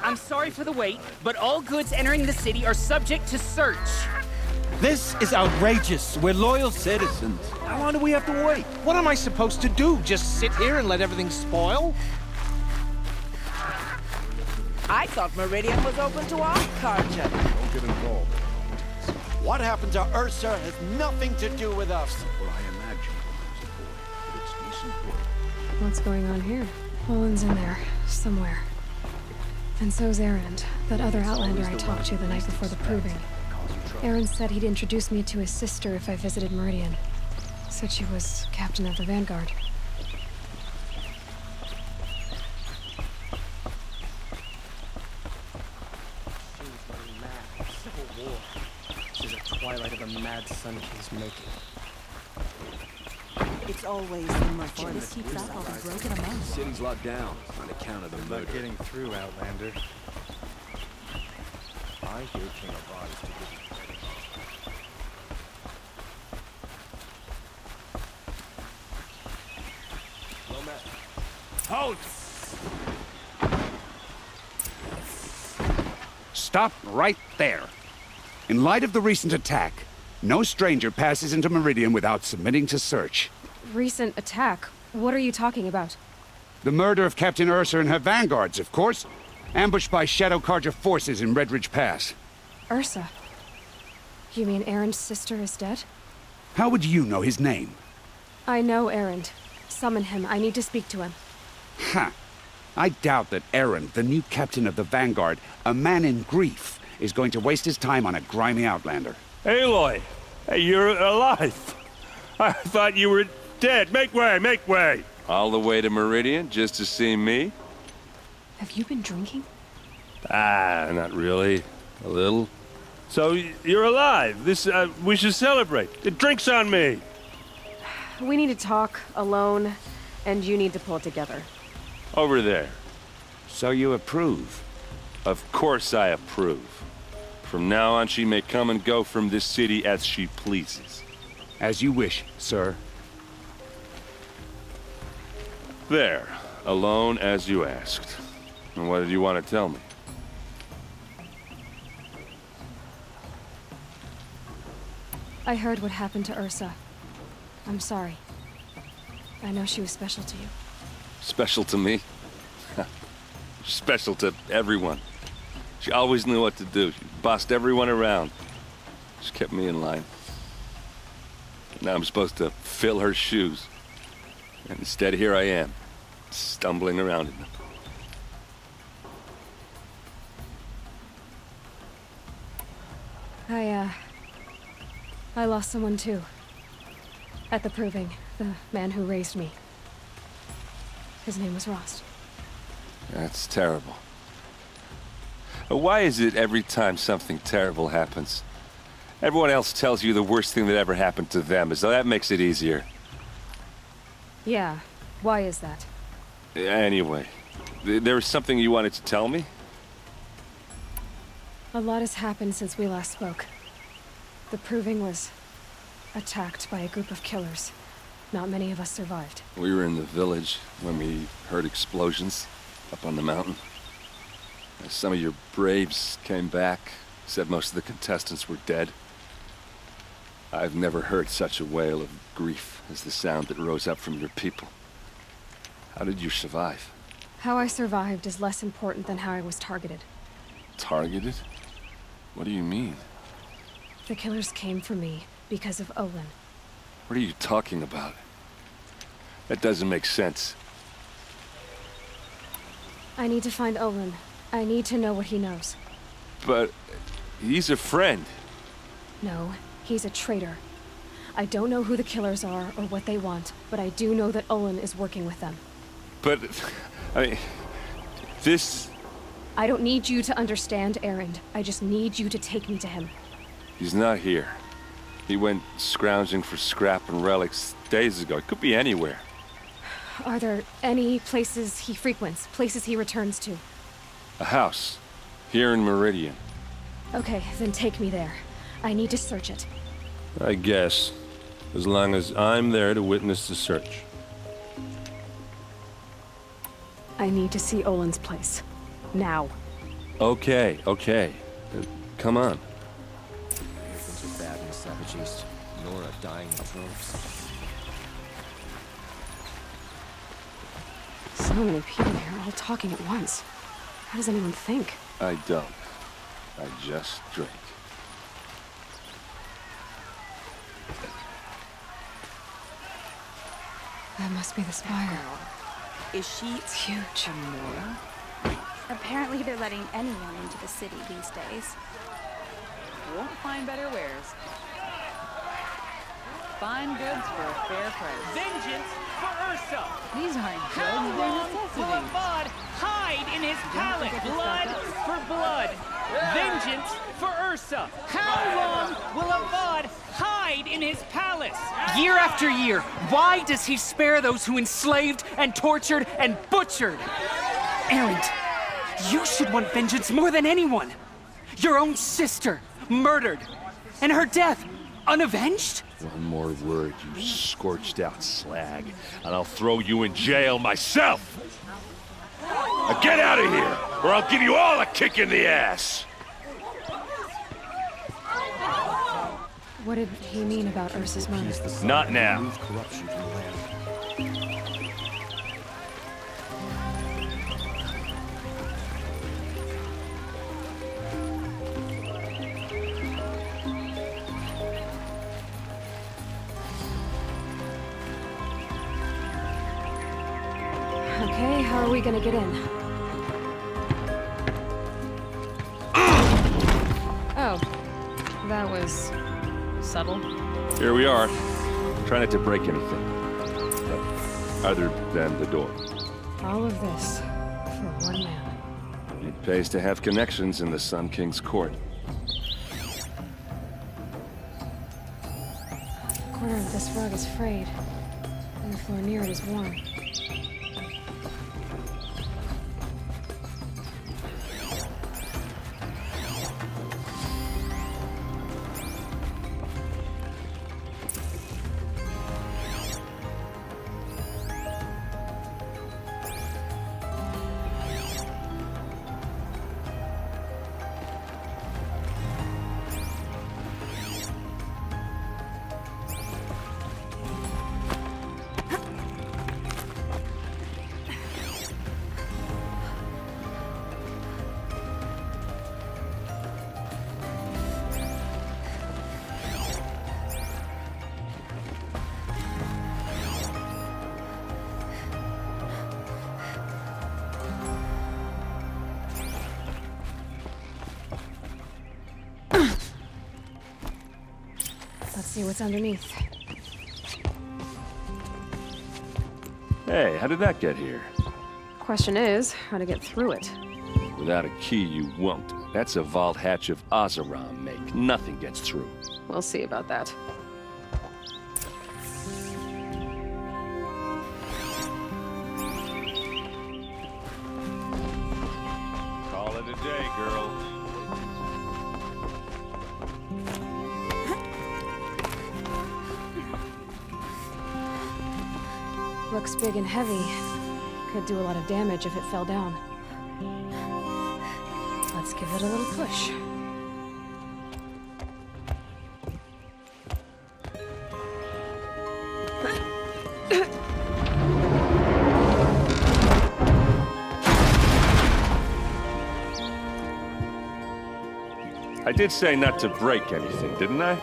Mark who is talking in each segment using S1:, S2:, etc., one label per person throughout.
S1: I'm sorry for the wait, but all goods entering the city are subject to search.
S2: This is outrageous. We're loyal citizens. How long do we have to wait?
S3: What am I supposed to do? Just sit here and let everything spoil?
S4: I thought Meridian was open to all culture.
S5: Don't get involved.
S6: What happened to Ursa has nothing to do with us.
S5: Well, I imagine it was a boy, but it's decent work.
S7: What's going on here? Olin's in there, somewhere. And so's Erend, that other Outlander I talked to the night before the proving. Erend said he'd introduce me to his sister if I visited Meridian. Said she was captain of the Vanguard.
S8: Civil War. This is a twilight of a mad sun king's making.
S4: It's always the merchant. This keeps up all the broken among.
S5: The city's locked down on account of the
S8: Not
S5: murder.
S8: getting through, Outlander. I hear King advised to give you credit. Well met.
S2: Halt! Stop right there. In light of the recent attack, no stranger passes into Meridian without submitting to search.
S7: Recent attack? What are you talking about?
S2: The murder of Captain Ursa and her vanguards, of course. Ambushed by Shadow Carja forces in Redridge Pass.
S7: Ursa? You mean Erend's sister is dead?
S2: How would you know his name?
S7: I know Erend. Summon him. I need to speak to him.
S2: Ha! I doubt that Erend, the new captain of the Vanguard, a man in grief, is going to waste his time on a grimy outlander.
S9: Aloy! Hey, you're alive! I thought you were dead. Make way, make way!
S10: All the way to Meridian just to see me?
S7: Have you been drinking?
S9: Ah, not really. A little. So, you're alive. We should celebrate. The drink's on me!
S7: We need to talk, alone, and you need to pull it together.
S9: Over there.
S2: So you approve?
S9: Of course I approve. From now on, she may come and go from this city as she pleases.
S2: As you wish, sir.
S9: There. Alone as you asked. And what did you want to tell me?
S7: I heard what happened to Ursa. I'm sorry. I know she was special to you.
S9: Special to me? Special to everyone. She always knew what to do. She bossed everyone around. She kept me in line. Now I'm supposed to fill her shoes. And instead, here I am, stumbling around in them.
S7: I lost someone too. At the proving, the man who raised me. His name was Rost.
S9: That's terrible. Why is it every time something terrible happens, everyone else tells you the worst thing that ever happened to them, as though that makes it easier?
S7: Yeah, why is that?
S9: Anyway, there was something you wanted to tell me?
S7: A lot has happened since we last spoke. The proving was attacked by a group of killers. Not many of us survived.
S9: We were in the village when we heard explosions up on the mountain. Some of your braves came back, said most of the contestants were dead. I've never heard such a wail of grief as the sound that rose up from your people. How did you survive?
S7: How I survived is less important than how I was targeted.
S9: Targeted? What do you mean?
S7: The killers came for me because of Olin.
S9: What are you talking about? That doesn't make sense.
S7: I need to find Olin. I need to know what he knows.
S9: But he's a friend.
S7: No, he's a traitor. I don't know who the killers are or what they want, but I do know that Olin is working with them.
S9: But, I mean, this...
S7: I don't need you to understand, Erend. I just need you to take me to him.
S9: He's not here. He went scrounging for scrap and relics days ago. It could be anywhere.
S7: Are there any places he frequents, places he returns to?
S9: A house. Here in Meridian.
S7: Okay, then take me there. I need to search it.
S9: I guess. As long as I'm there to witness the search.
S7: I need to see Olin's place. Now.
S9: Okay. Come on.
S8: Things are bad in the Savage East. Nora dying in droves.
S7: So many people here, all talking at once. How does anyone think?
S9: I don't. I just drink.
S7: That must be the spire.
S4: Is she
S7: It's huge.
S4: Nora?
S11: Apparently they're letting anyone into the city these days.
S4: Won't find better wares. Fine goods for a fair price.
S1: Vengeance for Ursa!
S4: These aren't
S1: How
S4: goods, they're
S1: long will
S4: necessities.
S1: Avad hide in his palace?
S4: forget to
S1: Blood
S4: stock up.
S1: for blood. Vengeance for Ursa. How long will Avad hide in his palace? Year after year, why does he spare those who enslaved and tortured and butchered? Erend, you should want vengeance more than anyone. Your own sister, murdered, and her death, unavenged?
S10: One more word, you scorched out slag, and I'll throw you in jail myself! Now get out of here, or I'll give you all a kick in the ass!
S7: What did he mean about Ursa's murder?
S10: Not now.
S8: Remove corruption from the land.
S7: Okay, how are we gonna get in? Oh, that was subtle.
S9: Here we are. Try not to break anything. Other than the door.
S7: All of this for one man.
S9: It pays to have connections in the Sun King's court.
S7: The corner of this rug is frayed, and the floor near it is worn. Let's see what's underneath.
S9: Hey, how did that get here?
S7: Question is, how to get through it.
S9: Without a key, you won't. That's a vault hatch of Oseram make. Nothing gets through.
S7: We'll see about that.
S10: Call it a day, girl.
S7: Looks big and heavy. Could do a lot of damage if it fell down. Let's give it a little push.
S9: I did say not to break anything, didn't I?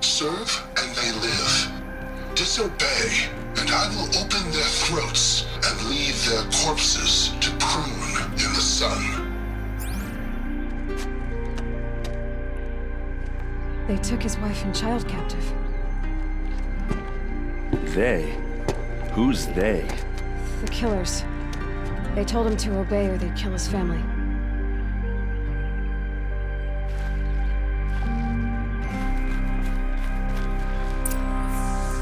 S12: Serve and they live. Disobey, and I will open their throats and leave their corpses to prune in the sun.
S7: They took his wife and child captive.
S10: They? Who's they?
S7: The killers. They told him to obey or they'd kill his family.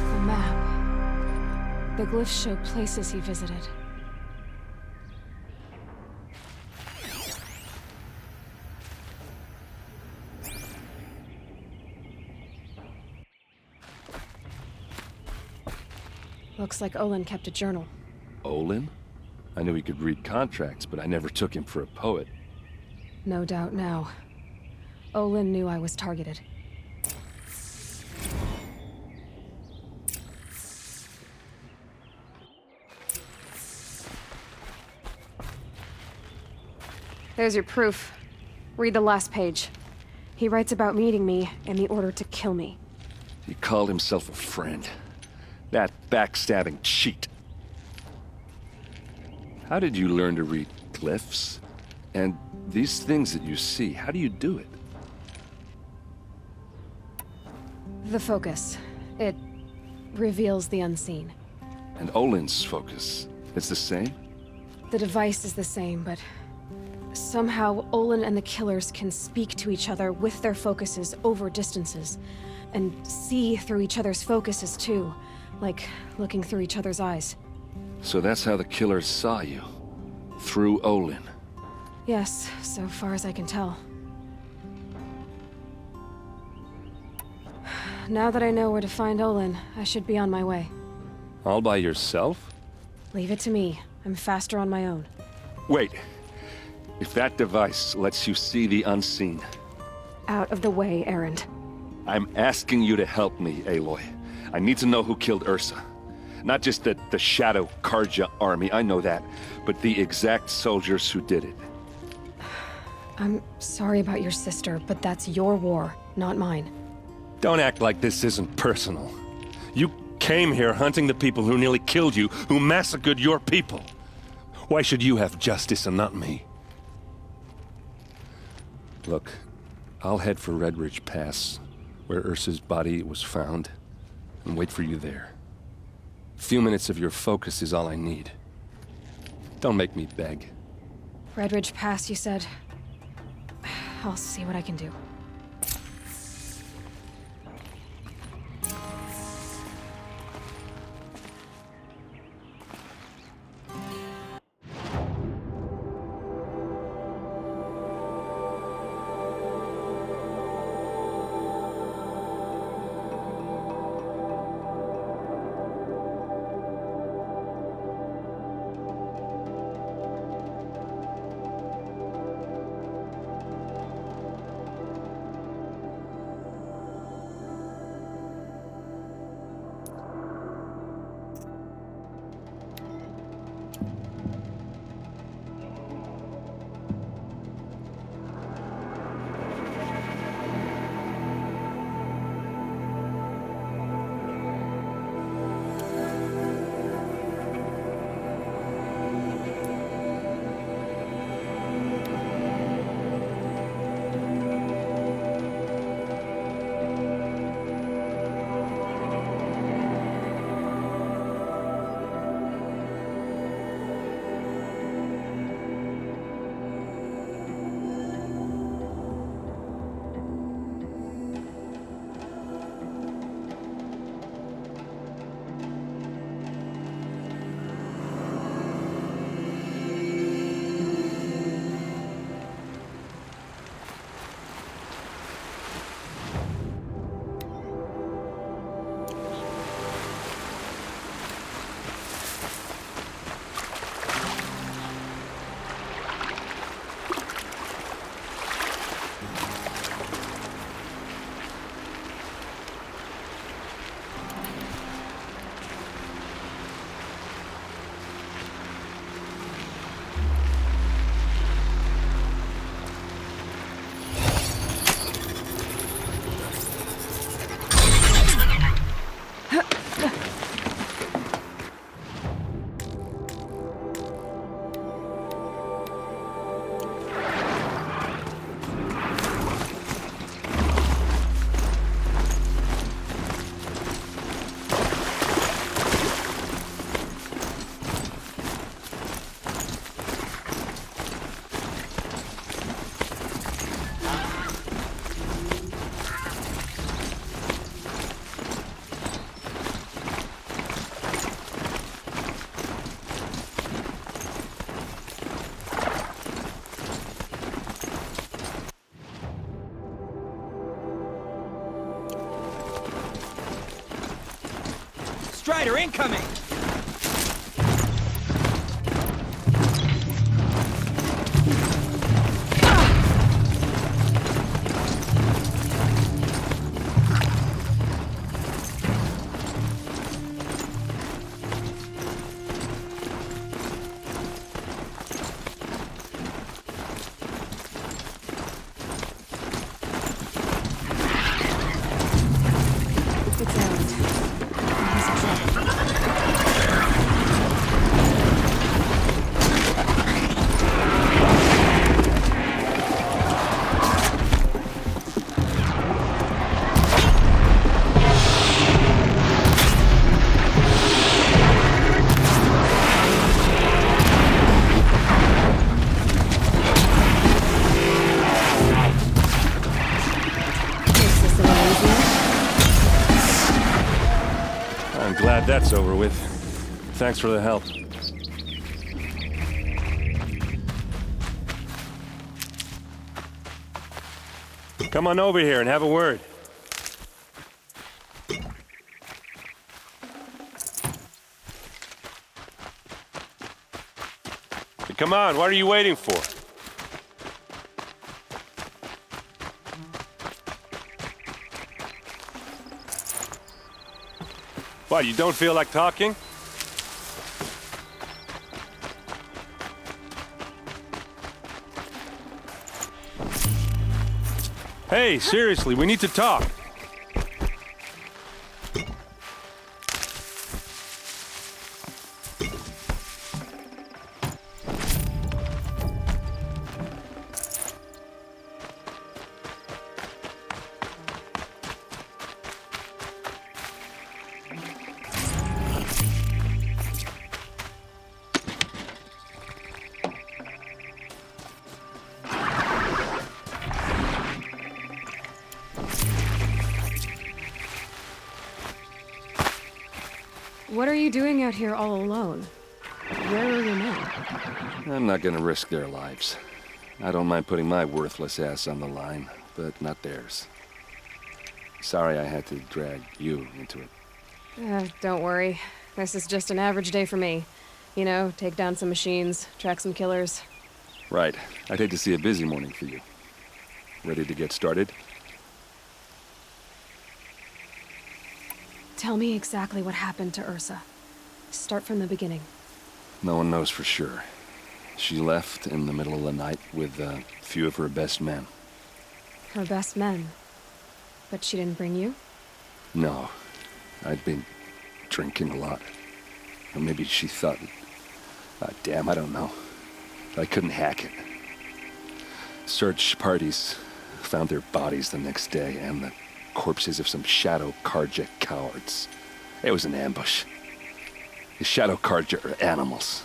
S7: A map. The glyphs show places he visited. Looks like Olin kept a journal.
S9: Olin? I knew he could read contracts, but I never took him for a poet.
S7: No doubt now. Olin knew I was targeted. There's your proof. Read the last page. He writes about meeting me and the order to kill me.
S9: He called himself a friend. That backstabbing cheat. How did you learn to read glyphs? And these things that you see, how do you do it?
S7: The focus. It reveals the unseen.
S9: And Olin's focus, it's the same?
S7: The device is the same, but somehow Olin and the killers can speak to each other with their focuses over distances, and see through each other's focuses too, like looking through each other's eyes.
S9: So that's how the killers saw you? Through Olin?
S7: Yes, so far as I can tell. Now that I know where to find Olin, I should be on my way.
S9: All by yourself?
S7: Leave it to me. I'm faster on my own.
S9: Wait. If that device lets you see the unseen...
S7: Out of the way, Erend.
S9: I'm asking you to help me, Aloy. I need to know who killed Ursa. Not just the Shadow Karja army, I know that, but the exact soldiers who did it.
S7: I'm sorry about your sister, but that's your war, not mine.
S10: Don't act like this isn't personal. You came here hunting the people who nearly killed you, who massacred your people. Why should you have justice and not me?
S9: Look, I'll head for Red Ridge Pass, where Ursa's body was found, and wait for you there. A few minutes of your focus is all I need. Don't make me beg.
S7: Red Ridge Pass, you said? I'll see what I can do.
S3: Strider incoming!
S9: Glad that's over with. Thanks for the help. Come on over here and have a word. Come on, what are you waiting for? What, you don't feel like talking? Hey, seriously, we need to talk.
S7: What are you doing out here all alone? Where are your men?
S9: I'm not gonna risk their lives. I don't mind putting my worthless ass on the line, but not theirs. Sorry I had to drag you into it.
S7: Don't worry. This is just an average day for me. You know, take down some machines, track some killers.
S9: Right. I'd hate to see a busy morning for you. Ready to get started?
S7: Tell me exactly what happened to Ursa. Start from the beginning.
S9: No one knows for sure. She left in the middle of the night with a few of her best men.
S7: Her best men? But she didn't bring you?
S9: No. I'd been drinking a lot. Or maybe she thought... damn, I don't know. I couldn't hack it. Search parties found their bodies the next day, and the corpses of some Shadow Karja cowards. It was an ambush. The Shadow Karja are animals.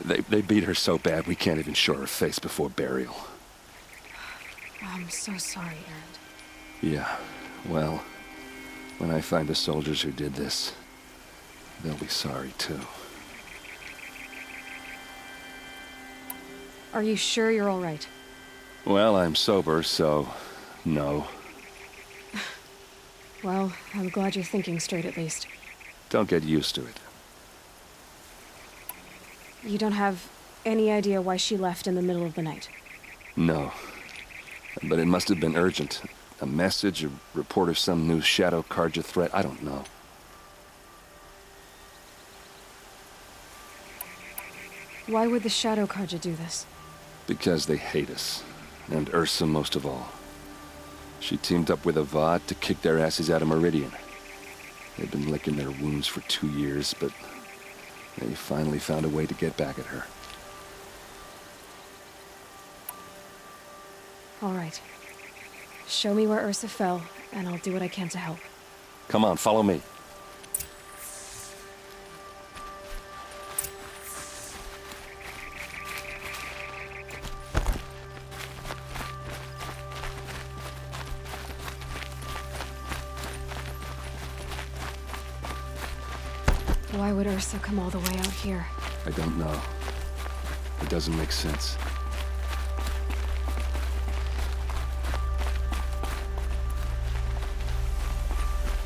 S9: They beat her so bad we can't even show her face before burial.
S7: I'm so sorry, Erend.
S9: Yeah, well, when I find the soldiers who did this, they'll be sorry too.
S7: Are you sure you're all right?
S9: Well, I'm sober, so... no.
S7: Well, I'm glad you're thinking straight at least.
S9: Don't get used to it.
S7: You don't have any idea why she left in the middle of the night?
S9: No. But it must have been urgent. A message, a report of some new Shadow Karja threat, I don't know.
S7: Why would the Shadow Karja do this?
S9: Because they hate us. And Ursa most of all. She teamed up with Avad to kick their asses out of Meridian. They've been licking their wounds for 2 years, but they finally found a way to get back at her.
S7: All right. Show me where Ursa fell, and I'll do what I can to help.
S9: Come on, follow me.
S7: Why would Ursa come all the way out here?
S9: I don't know. It doesn't make sense.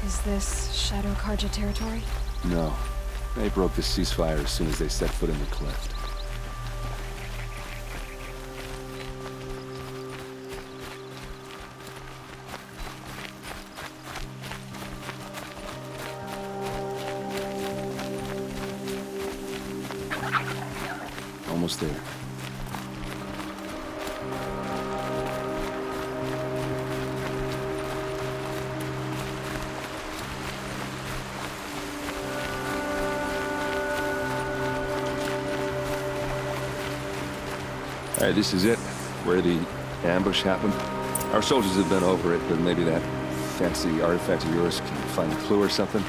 S7: Is this Shadow Karja territory?
S9: No. They broke the ceasefire as soon as they set foot in the cleft. Almost there. All right, this is it, where the ambush happened. Our soldiers have been over it, but maybe that fancy artifact of yours can find a clue or something.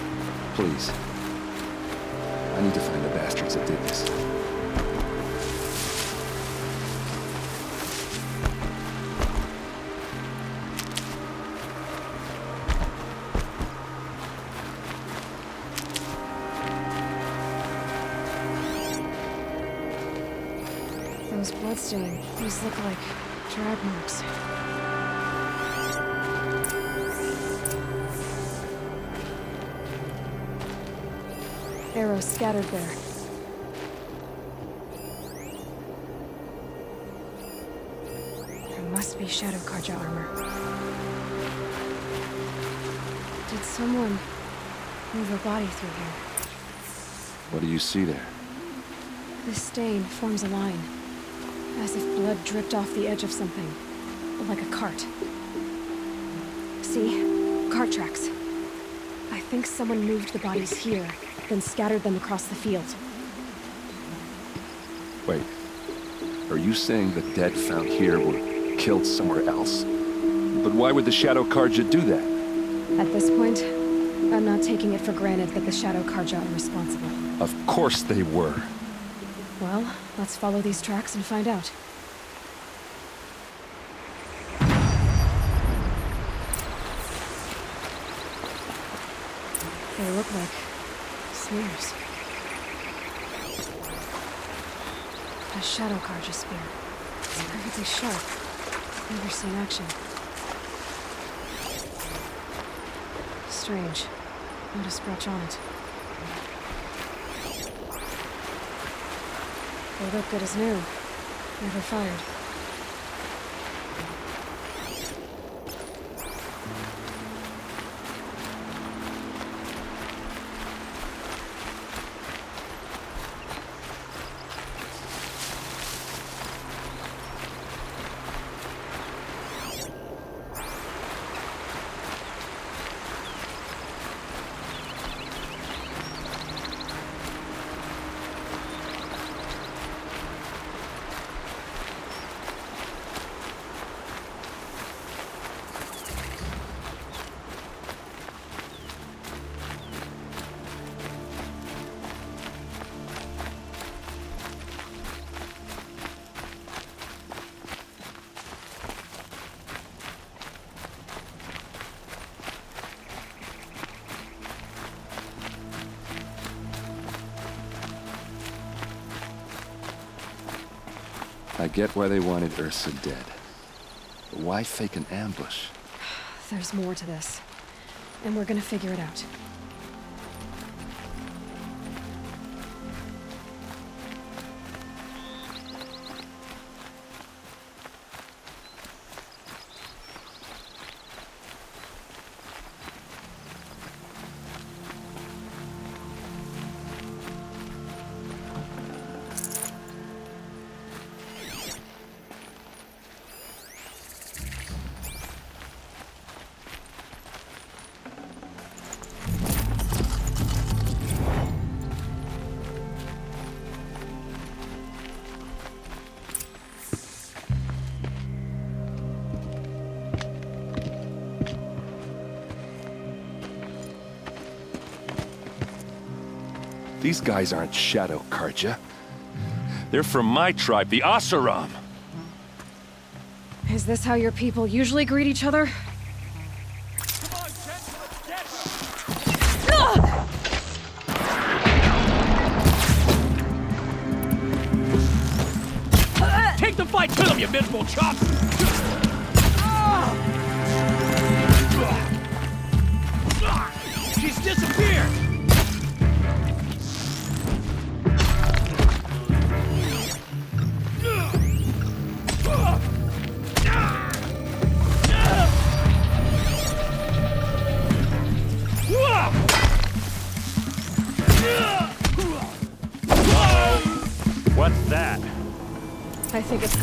S9: Please. I need to find the bastards that did this.
S7: Those bloodstains, these look like drag marks. Arrows scattered there. There must be Shadow Karja armor. Did someone move a body through here?
S9: What do you see there?
S7: This stain forms a line. As if blood dripped off the edge of something. Like a cart. See? Cart tracks. I think someone moved the bodies here, then scattered them across the field.
S9: Wait. Are you saying the dead found here were killed somewhere else? But why would the Shadow Karja do that?
S7: At this point, I'm not taking it for granted that the Shadow Karja are responsible.
S9: Of course they were.
S7: Well, let's follow these tracks and find out. They look like smears. A Shadow Karja spear. It's perfectly sharp. Never seen action. Strange. Not a scratch on it. They look good as new. Never fired.
S9: I get why they wanted Ursa dead. But why fake an ambush?
S7: There's more to this. And we're gonna figure it out.
S10: These guys aren't Shadow Karja. They're from my tribe, the Asaram.
S7: Is this how your people usually greet each other?
S3: Take the fight to them, you miserable chop!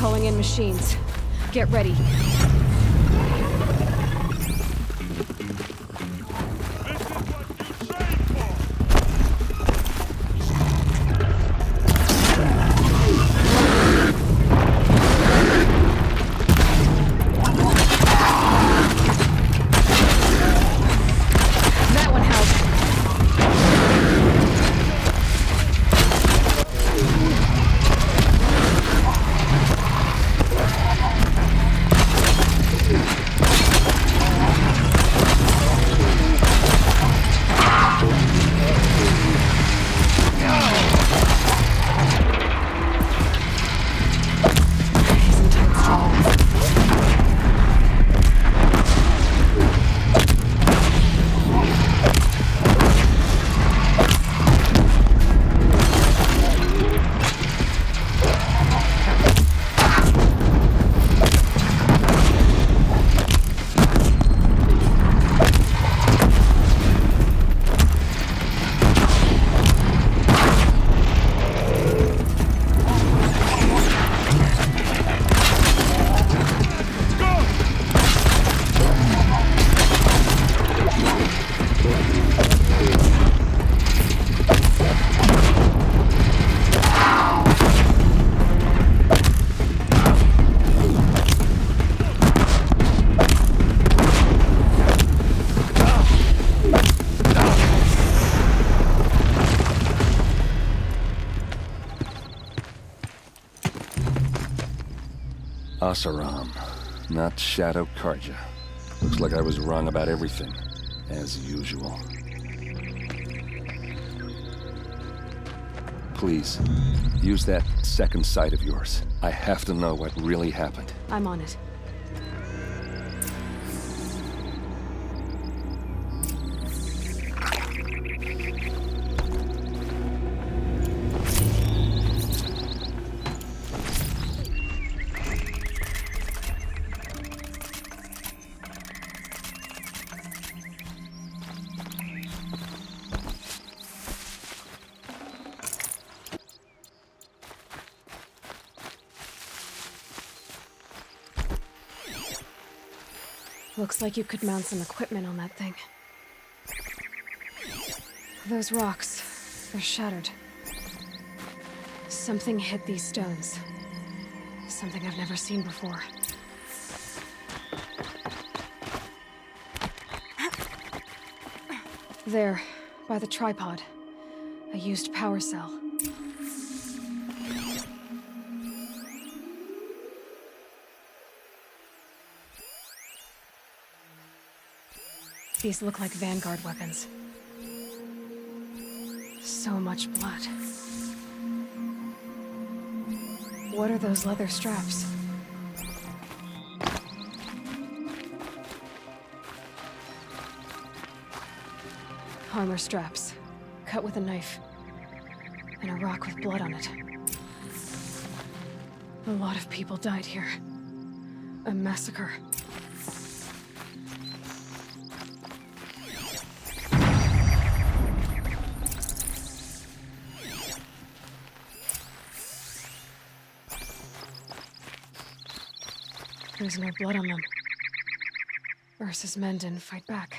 S7: Calling in machines. Get ready.
S9: Asaram, not Shadow Karja. Looks like I was wrong about everything, as usual. Please, use that second sight of yours. I have to know what really happened.
S7: I'm on it. Looks like you could mount some equipment on that thing. Those rocks, they're shattered. Something hit these stones. Something I've never seen before. There, by the tripod. A used power cell. These look like Vanguard weapons. So much blood. What are those leather straps? Armor straps, cut with a knife, and a rock with blood on it. A lot of people died here. A massacre. There's no blood on them. Ursa's men didn't fight back.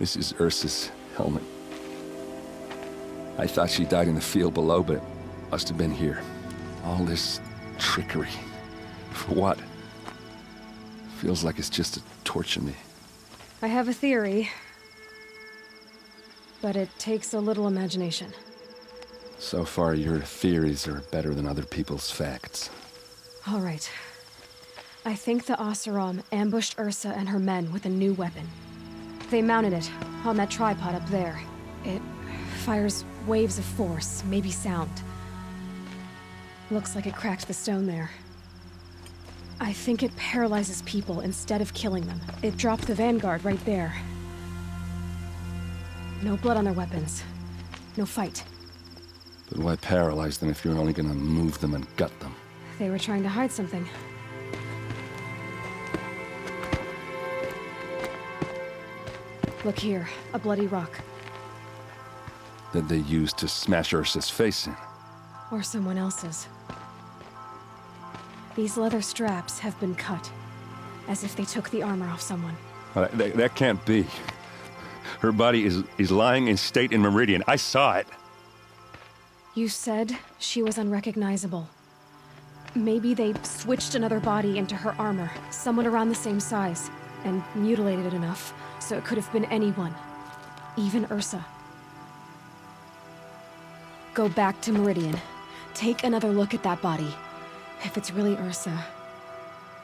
S9: This is Ursa's helmet. I thought she died in the field below, but it must have been here. All this trickery. For what? Feels like it's just to torture me.
S7: I have a theory, but it takes a little imagination.
S9: So far, your theories are better than other people's facts.
S7: All right. I think the Oseram ambushed Ursa and her men with a new weapon. They mounted it on that tripod up there. It fires waves of force, maybe sound. Looks like it cracked the stone there. I think it paralyzes people instead of killing them. It dropped the Vanguard right there. No blood on their weapons. No fight.
S9: But why paralyze them if you're only gonna move them and gut them?
S7: They were trying to hide something. Look here, a bloody rock.
S9: That they used to smash Ursa's face in.
S7: Or someone else's. These leather straps have been cut, as if they took the armor off someone.
S9: That can't be. Her body is lying in state in Meridian. I saw it.
S7: You said she was unrecognizable. Maybe they switched another body into her armor, someone around the same size, and mutilated it enough so it could have been anyone. Even Ursa. Go back to Meridian. Take another look at that body. If it's really Ursa,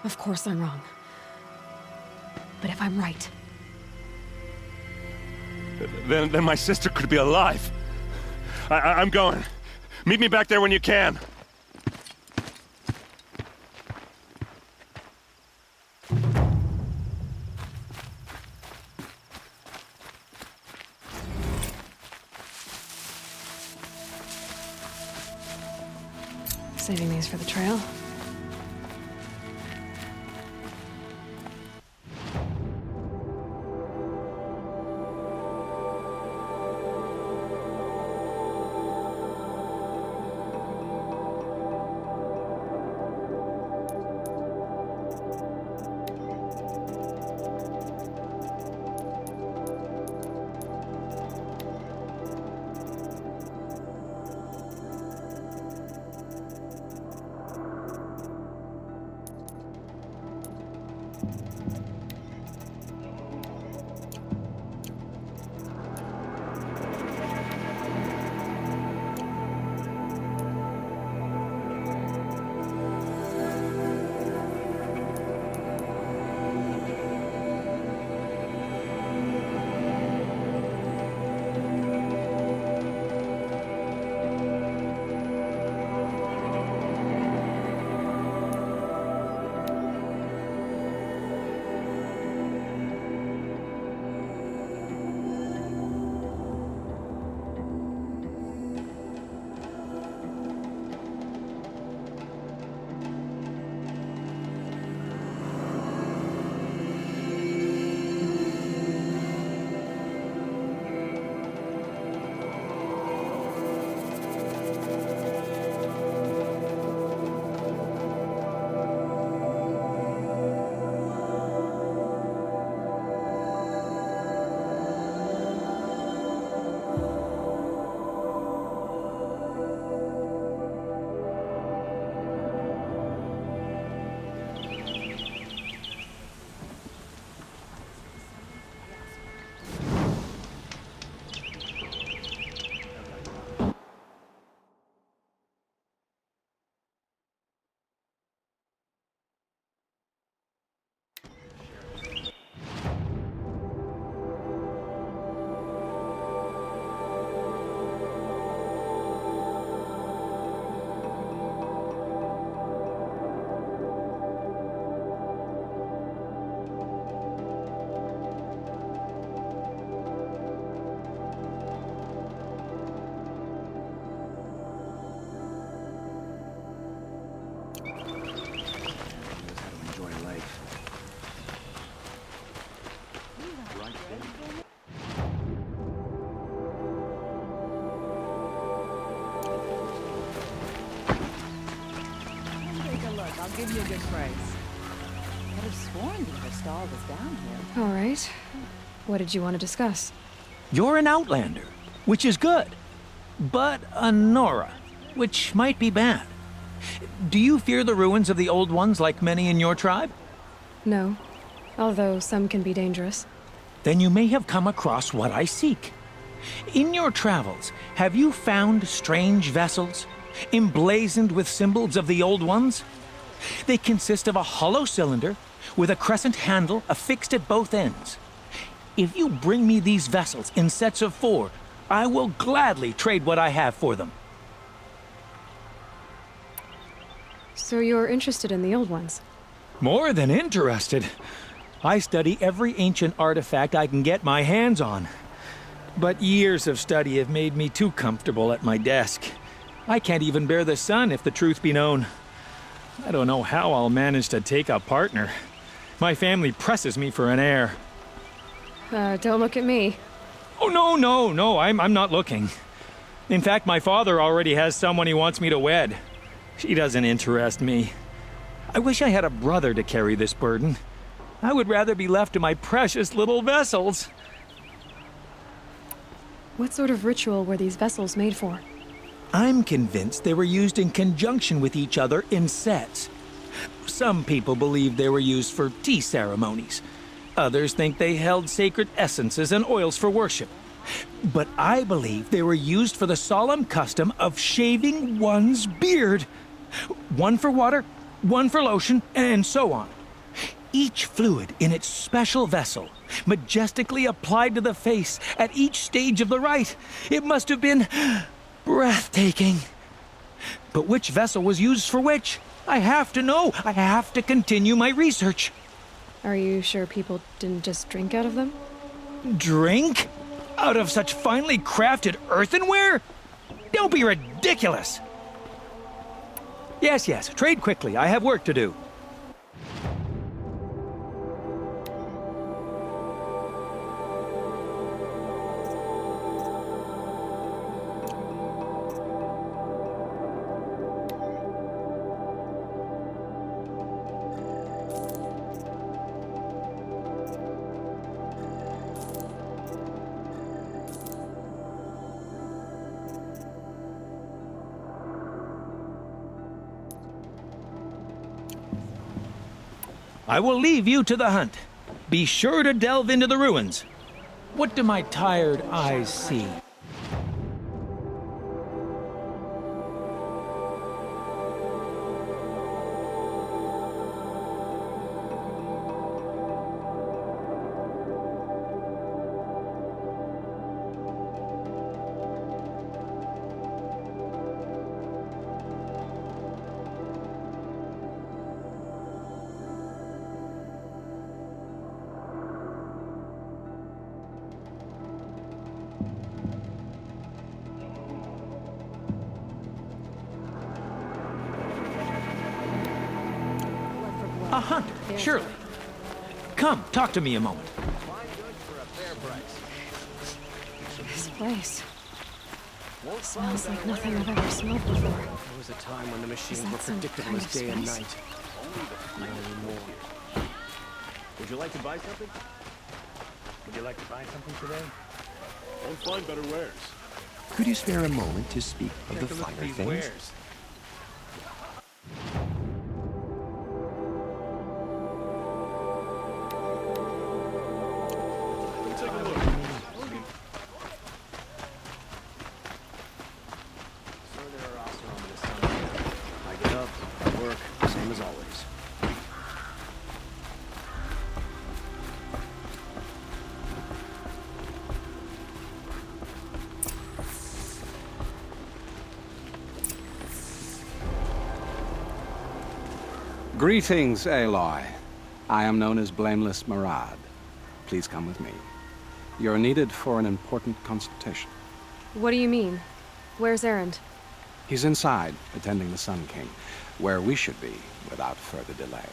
S7: of course I'm wrong. But if I'm right...
S10: Then my sister could be alive. I'm going. Meet me back there when you can.
S7: Saving these for the trail.
S4: Give you a good price. Could have sworn the stall was down here.
S7: All right. What did you want to discuss?
S13: You're an outlander, which is good. But a Nora, which might be bad. Do you fear the ruins of the Old Ones like many in your tribe?
S7: No, although some can be dangerous.
S13: Then you may have come across what I seek. In your travels, have you found strange vessels, emblazoned with symbols of the Old Ones? They consist of a hollow cylinder with a crescent handle affixed at both ends. If you bring me these vessels in sets of 4, I will gladly trade what I have for them.
S7: So you're interested in the Old Ones?
S13: More than interested. I study every ancient artifact I can get my hands on. But years of study have made me too comfortable at my desk. I can't even bear the sun, if the truth be known. I don't know how I'll manage to take a partner. My family presses me for an heir.
S7: Don't look at me.
S13: Oh, no, I'm not looking. In fact, my father already has someone he wants me to wed. She doesn't interest me. I wish I had a brother to carry this burden. I would rather be left to my precious little vessels.
S7: What sort of ritual were these vessels made for?
S13: I'm convinced they were used in conjunction with each other in sets. Some people believe they were used for tea ceremonies. Others think they held sacred essences and oils for worship. But I believe they were used for the solemn custom of shaving one's beard. One for water, one for lotion, and so on. Each fluid in its special vessel, majestically applied to the face at each stage of the rite. It must have been breathtaking. But which vessel was used for which? I have to know. I have to continue my research.
S7: Are you sure people didn't just drink out of them?
S13: Drink? Out of such finely crafted earthenware? Don't be ridiculous! Yes, trade quickly. I have work to do. I will leave you to the hunt. Be sure to delve into the ruins. What do my tired eyes see? A hunter, surely. Come, talk to me a moment.
S7: This place smells like nothing I've ever smelled before.
S3: There was a time when the machines were predictable as day and night. Not anymore.
S10: Would you like to buy something? Would you like to buy something today? Won't find better wares.
S8: Could you spare a moment to speak of the
S3: Take a look at
S8: finer
S3: these
S8: things?
S3: wares.
S10: Take a look.
S3: I get up, I work, same as always.
S6: Greetings, Aloy. I am known as Blameless Murad. Please come with me. You're needed for an important consultation.
S7: What do you mean? Where's Erend?
S6: He's inside, attending the Sun King, where we should be without further delay.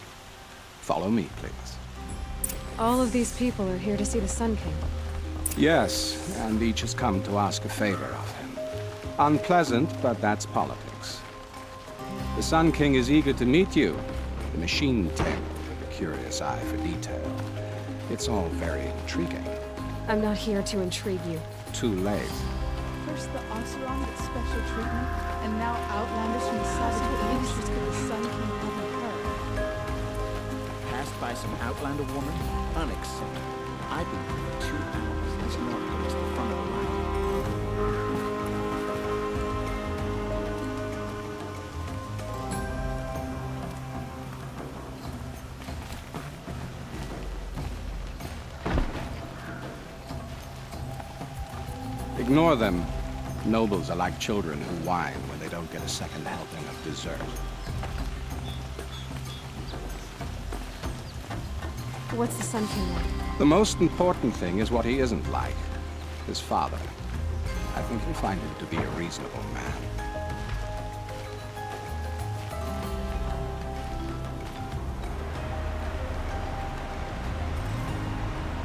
S6: Follow me, please.
S7: All of these people are here to see the Sun King.
S6: Yes, and each has come to ask a favor of him. Unpleasant, but that's politics. The Sun King is eager to meet you, the machine tech with a curious eye for detail. It's all very intriguing.
S7: I'm not here to intrigue you.
S6: Too late.
S14: First the Oseram gets special treatment, and now Outlanders from the Sabotage just because the Sun King hadn't heard.
S5: Passed by some Outlander woman? Unacceptable. I've been here for 2 hours. Let's not go to the front of the line.
S6: Ignore them. Nobles are like children who whine when they don't get a second helping of dessert.
S7: What's the Sun King like?
S6: The most important thing is what he isn't like. His father. I think you'll find him to be a reasonable man.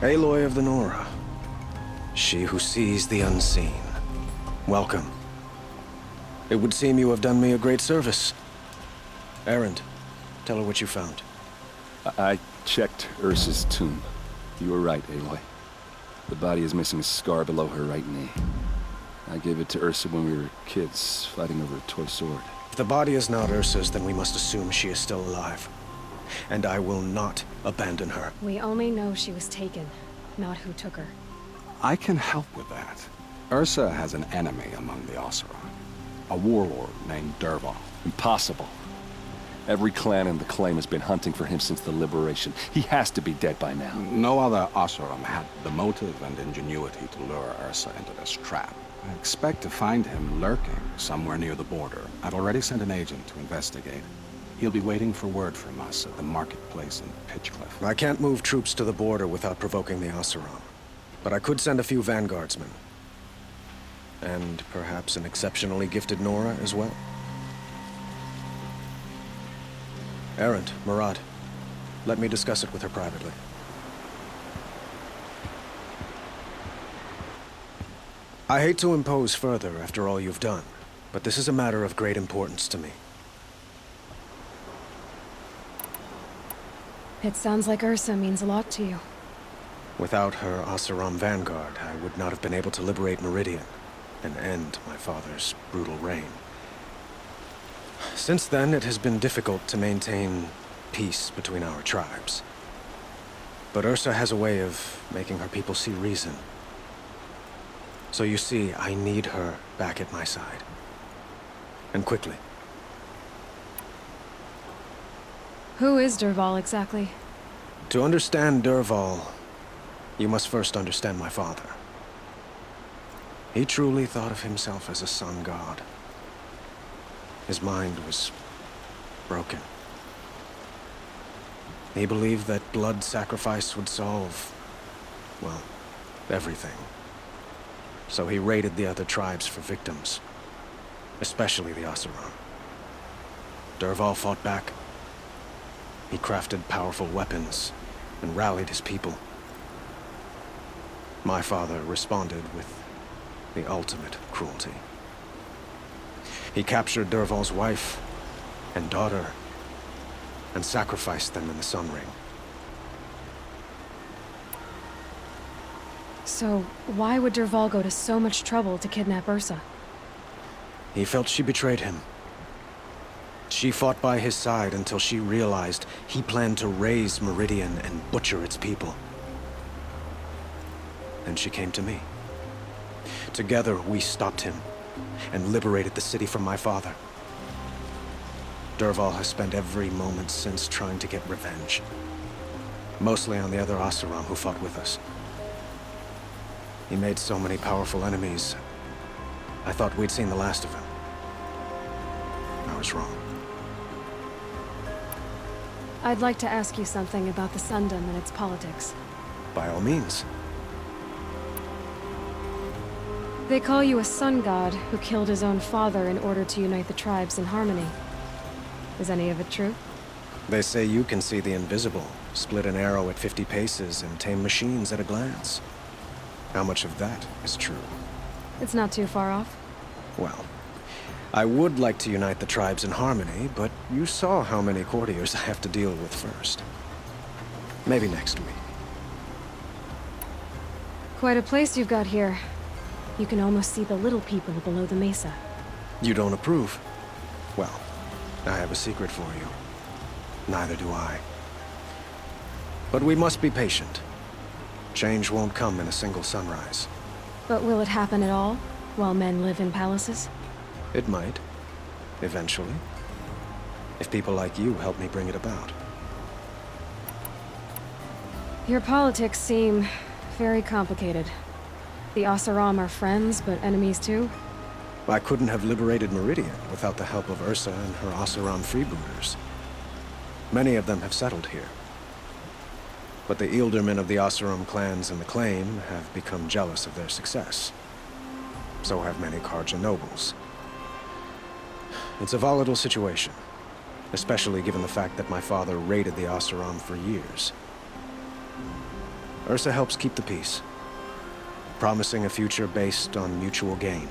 S3: Aloy of the Nora. She who sees the unseen. Welcome. It would seem you have done me a great service. Erend, tell her what you found.
S9: I checked Ursa's tomb. You were right, Aloy. The body is missing a scar below her right knee. I gave it to Ursa when we were kids, fighting over a toy sword.
S3: If the body is not Ursa's, then we must assume she is still alive. And I will not abandon her.
S7: We only know she was taken, not who took her.
S6: I can help with that. Ursa has an enemy among the Oseram. A warlord named Dervahl.
S9: Impossible. Every clan in the claim has been hunting for him since the liberation. He has to be dead by now.
S6: No other Oseram had the motive and ingenuity to lure Ursa into this trap. I expect to find him lurking somewhere near the border. I've already sent an agent to investigate. He'll be waiting for word from us at the marketplace in Pitchcliff.
S3: I can't move troops to the border without provoking the Oseram. But I could send a few vanguardsmen. And perhaps an exceptionally gifted Nora as well. Erend, Murad, let me discuss it with her privately. I hate to impose further after all you've done, but this is a matter of great importance to me.
S7: It sounds like Ursa means a lot to you.
S3: Without her Oseram vanguard, I would not have been able to liberate Meridian and end my father's brutal reign. Since then, it has been difficult to maintain peace between our tribes. But Ursa has a way of making her people see reason. So you see, I need her back at my side. And quickly.
S7: Who is Dervahl exactly?
S3: To understand Dervahl, you must first understand my father. He truly thought of himself as a sun god. His mind was broken. He believed that blood sacrifice would solve, well, everything. So he raided the other tribes for victims, especially the Oseram. Dervahl fought back. He crafted powerful weapons and rallied his people. My father responded with the ultimate cruelty. He captured Dervahl's wife and daughter and sacrificed them in the Sun Ring.
S7: So, why would Dervahl go to so much trouble to kidnap Ursa?
S3: He felt she betrayed him. She fought by his side until she realized he planned to raise Meridian and butcher its people. Then she came to me. Together, we stopped him and liberated the city from my father. Dervahl has spent every moment since trying to get revenge. Mostly on the other Oseram who fought with us. He made so many powerful enemies, I thought we'd seen the last of him. I was wrong.
S7: I'd like to ask you something about the Sundom and its politics.
S3: By all means.
S7: They call you a sun god who killed his own father in order to unite the tribes in harmony. Is any of it true?
S3: They say you can see the invisible, split an arrow at 50 paces, and tame machines at a glance. How much of that is true?
S7: It's not too far off.
S3: Well, I would like to unite the tribes in harmony, but you saw how many courtiers I have to deal with first. Maybe next week.
S7: Quite a place you've got here. You can almost see the little people below the mesa.
S3: You don't approve? Well, I have a secret for you. Neither do I. But we must be patient. Change won't come in a single sunrise.
S7: But will it happen at all, while men live in palaces?
S3: It might. Eventually. If people like you help me bring it about.
S7: Your politics seem very complicated. The Oseram are friends, but enemies too?
S3: I couldn't have liberated Meridian without the help of Ursa and her Oseram freebooters. Many of them have settled here. But the ealdormen of the Oseram clans in the claim have become jealous of their success. So have many Karja nobles. It's a volatile situation, especially given the fact that my father raided the Oseram for years. Ursa helps keep the peace, promising a future based on mutual gain.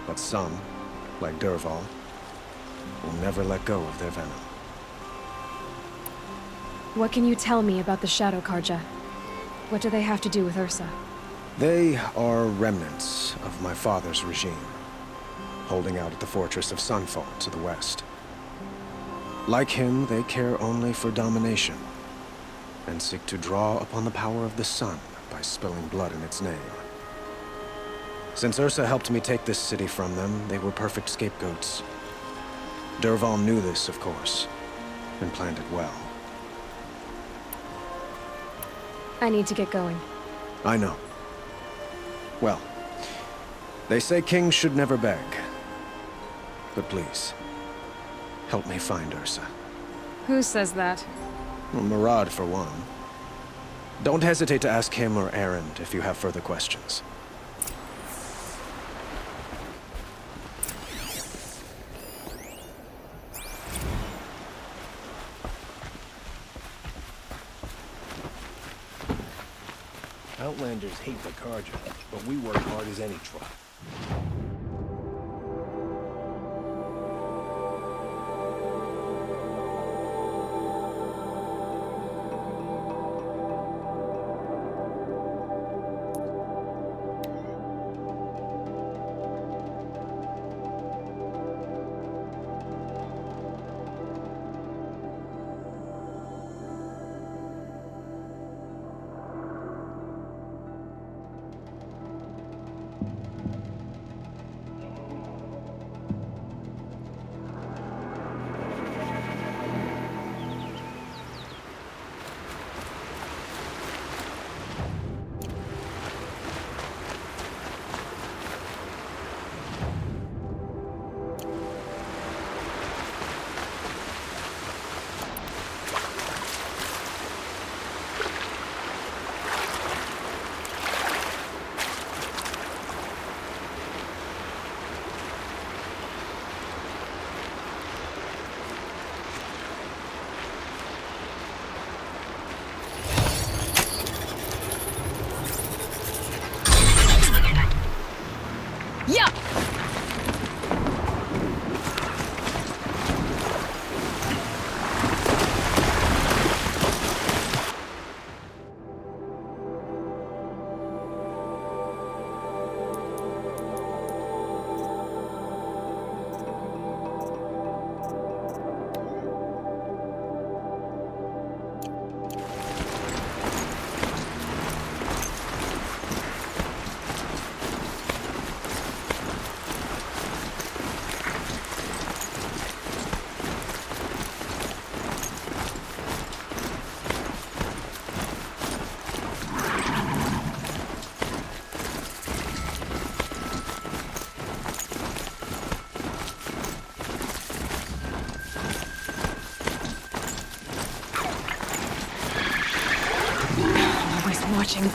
S3: But some, like Dervahl, will never let go of their venom.
S7: What can you tell me about the Shadow Karja? What do they have to do with Ursa?
S3: They are remnants of my father's regime, holding out at the fortress of Sunfall to the west. Like him, they care only for domination, and seek to draw upon the power of the sun by spilling blood in its name. Since Ursa helped me take this city from them, they were perfect scapegoats. Dervahl knew this, of course, and planned it well.
S7: I need to get going.
S3: I know. Well, they say kings should never beg. But please, help me find Ursa.
S7: Who says that?
S3: Well, Murad, for one. Don't hesitate to ask him or Erend if you have further questions.
S5: Outlanders hate the Karja, but we work hard as any tribe.
S7: Watching.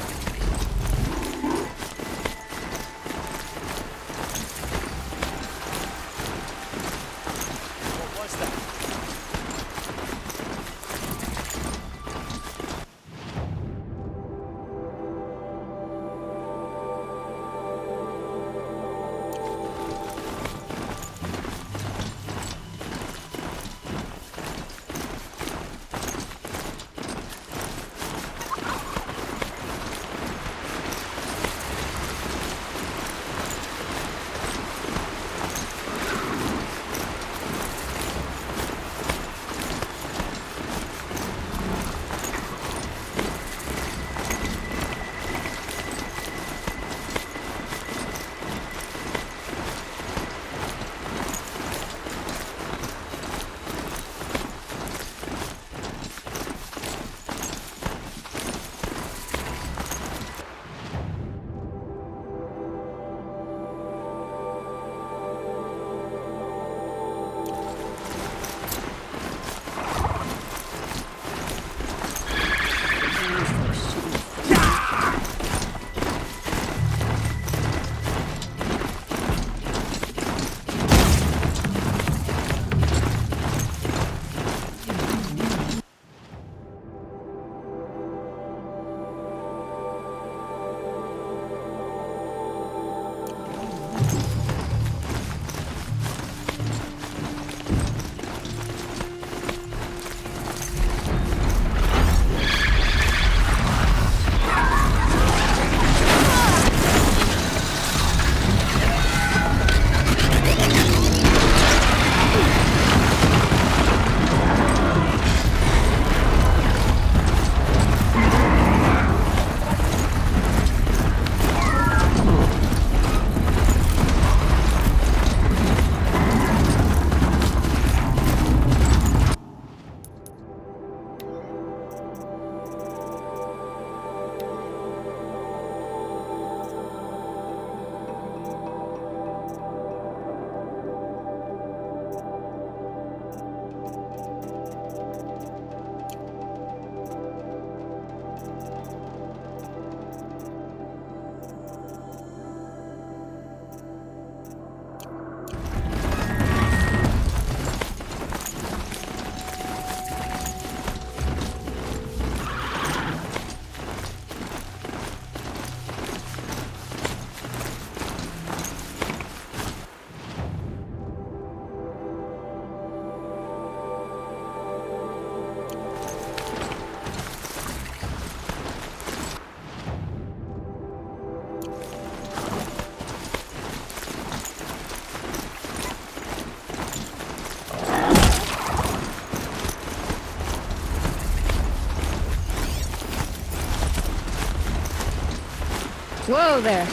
S7: Whoa there.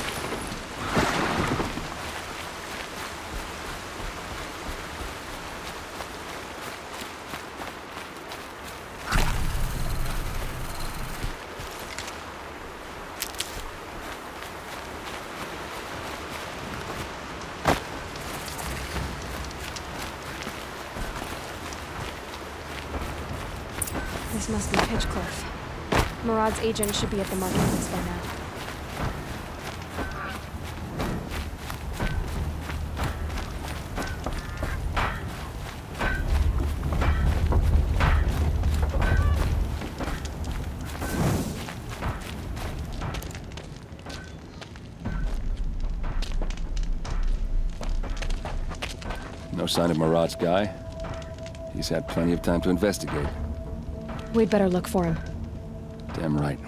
S7: This must be Pitchcliff. Murad's agent should be at the marketplace by now.
S9: No sign of Murad's guy. He's had plenty of time to investigate.
S7: We'd better look for him.
S9: Damn right.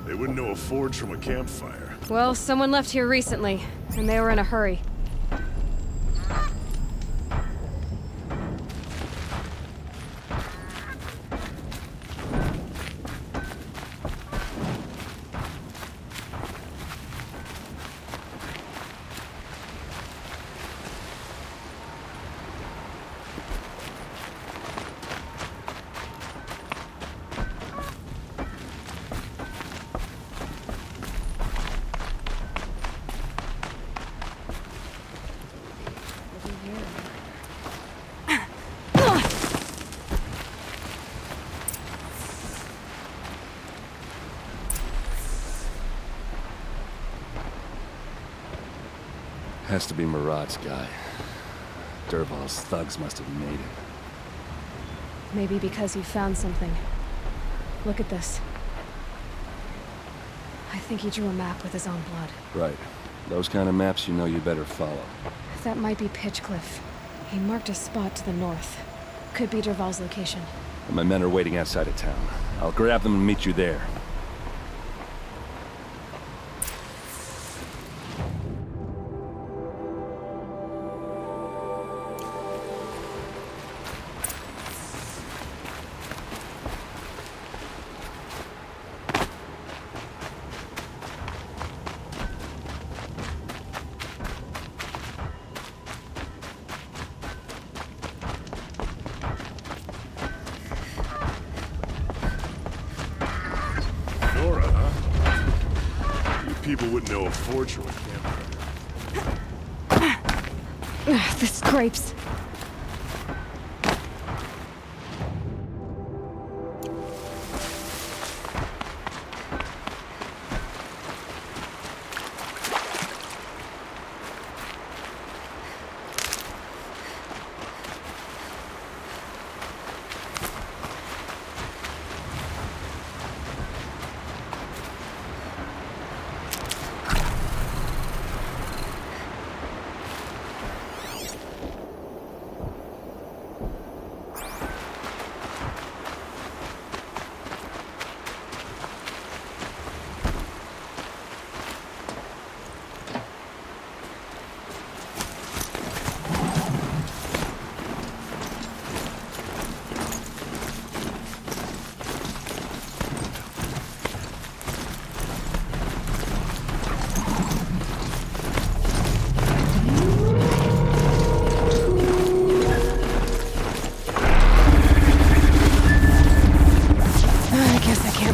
S15: They wouldn't know a forge from a campfire.
S7: Well, someone left here recently, and they were in a hurry.
S9: Has to be Murad's guy. Dervahl's thugs must have made it.
S7: Maybe because he found something. Look at this. I think he drew a map with his own blood.
S9: Right. Those kind of maps you know you better follow.
S7: That might be Pitchcliff. He marked a spot to the north. Could be Dervahl's location.
S9: My men are waiting outside of town. I'll grab them and meet you there.
S15: People wouldn't know a forge from a campfire.
S7: The scrapes.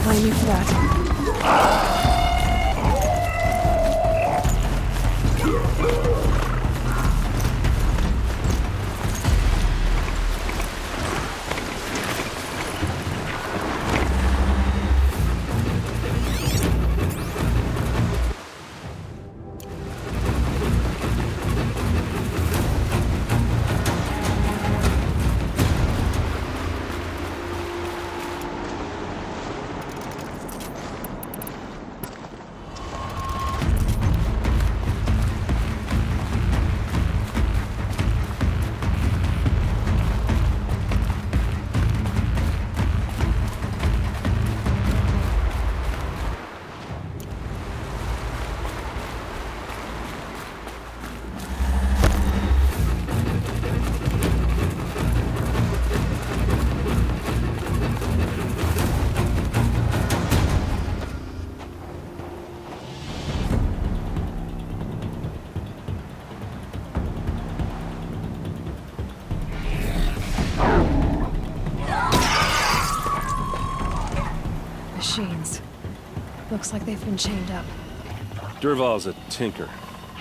S7: Blame you for that. machines. Looks like they've been chained up.
S10: Durval's a tinker.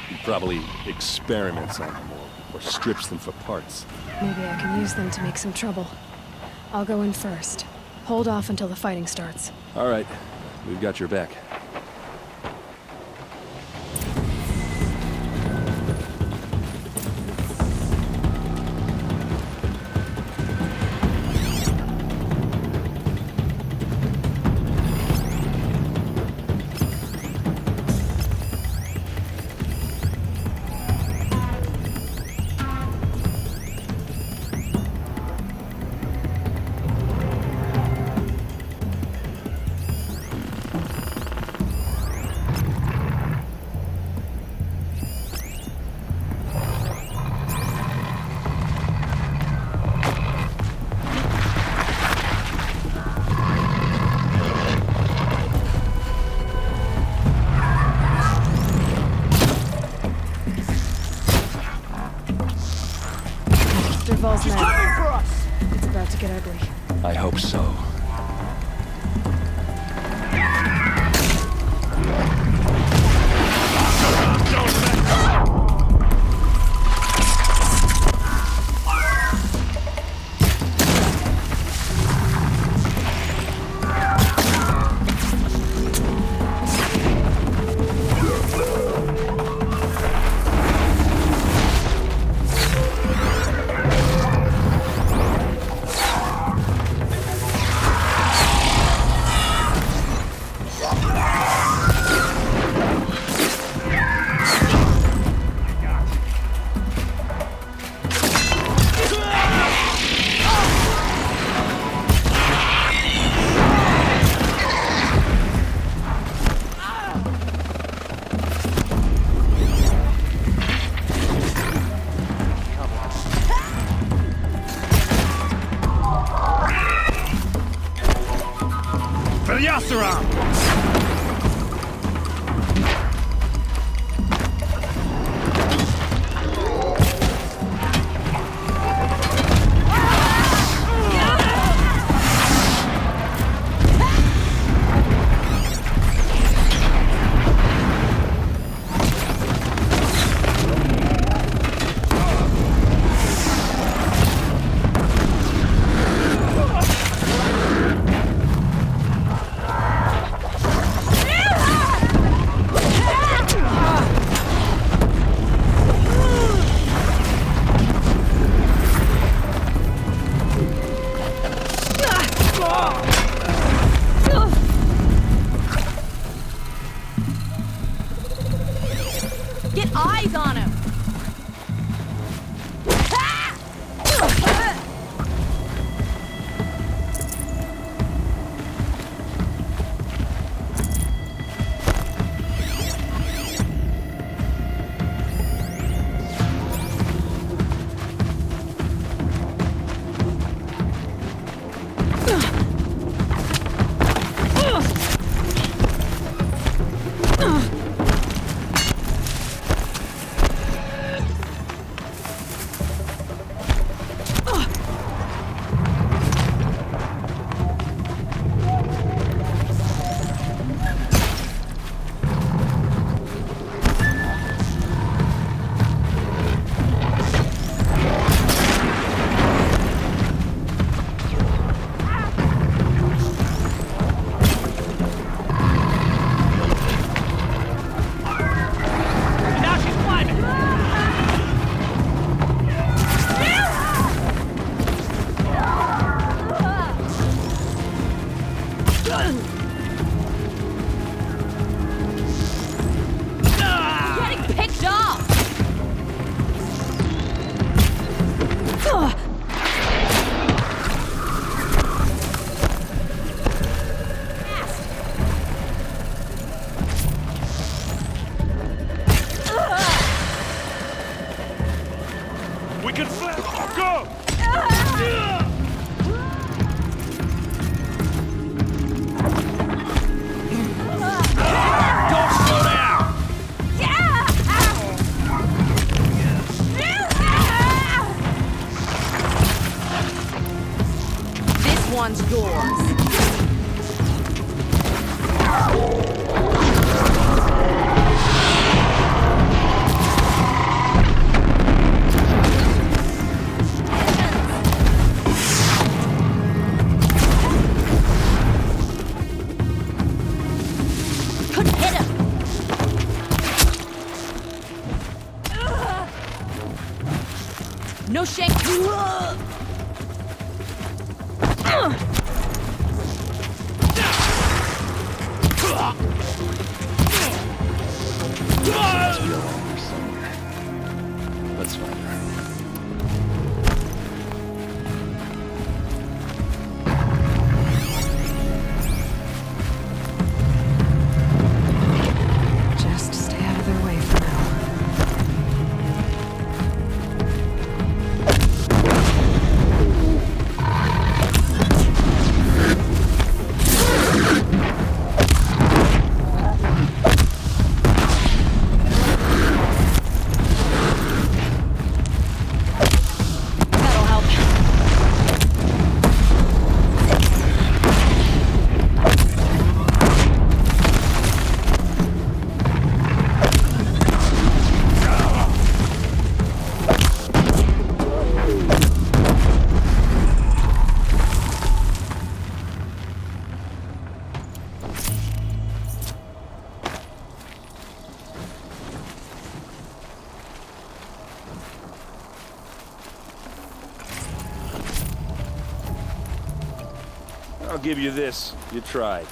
S10: He probably experiments on them or strips them for parts.
S7: Maybe I can use them to make some trouble. I'll go in first. Hold off until the fighting starts.
S10: All right, we've got your back.
S7: Durval's mad. It's about to get ugly.
S10: I hope so.
S4: Get eyes on him! One's yours.
S16: No shank.
S9: Let's find her.
S7: Just stay out of their way for now.
S10: I'll give you this. You tried.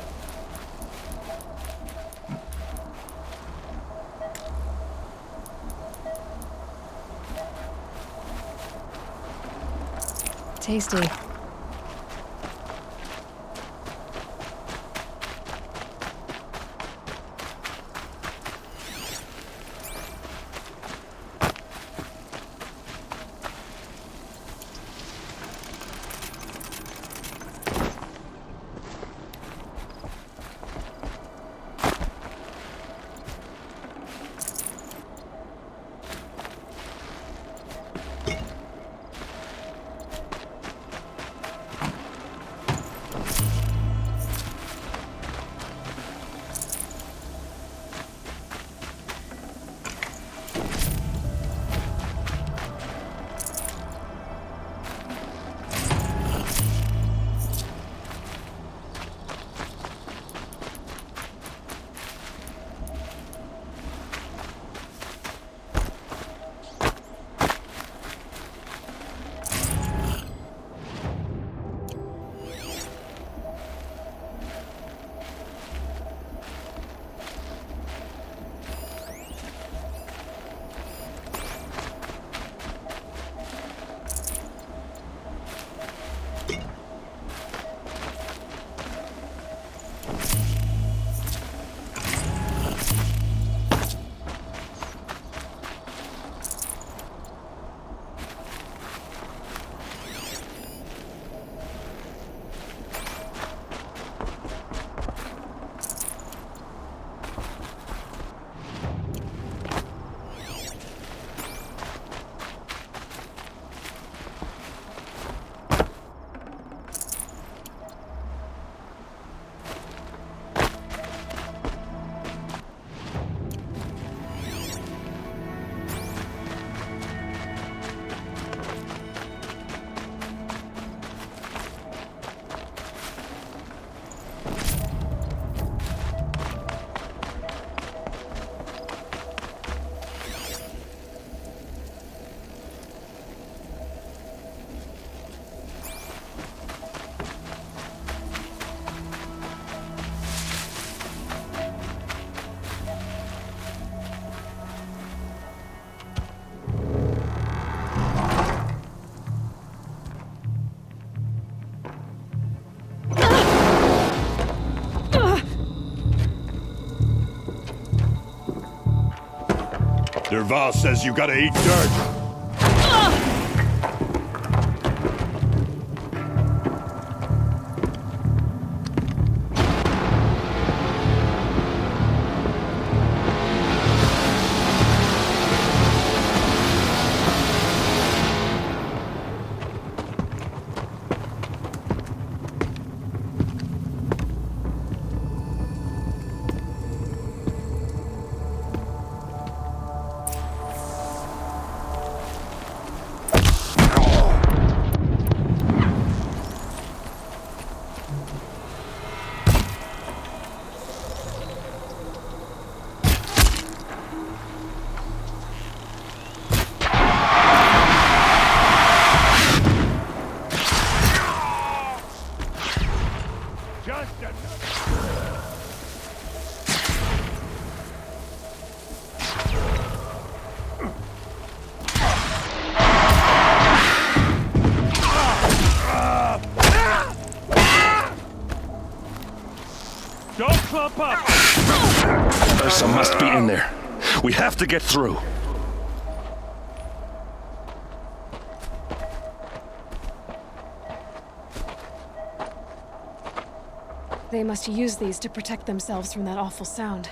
S7: Tasty.
S15: Derval says you gotta eat dirt.
S10: Just a... Don't clump up!
S17: Ursa must be in there. We have to get through.
S7: They must use these to protect themselves from that awful sound.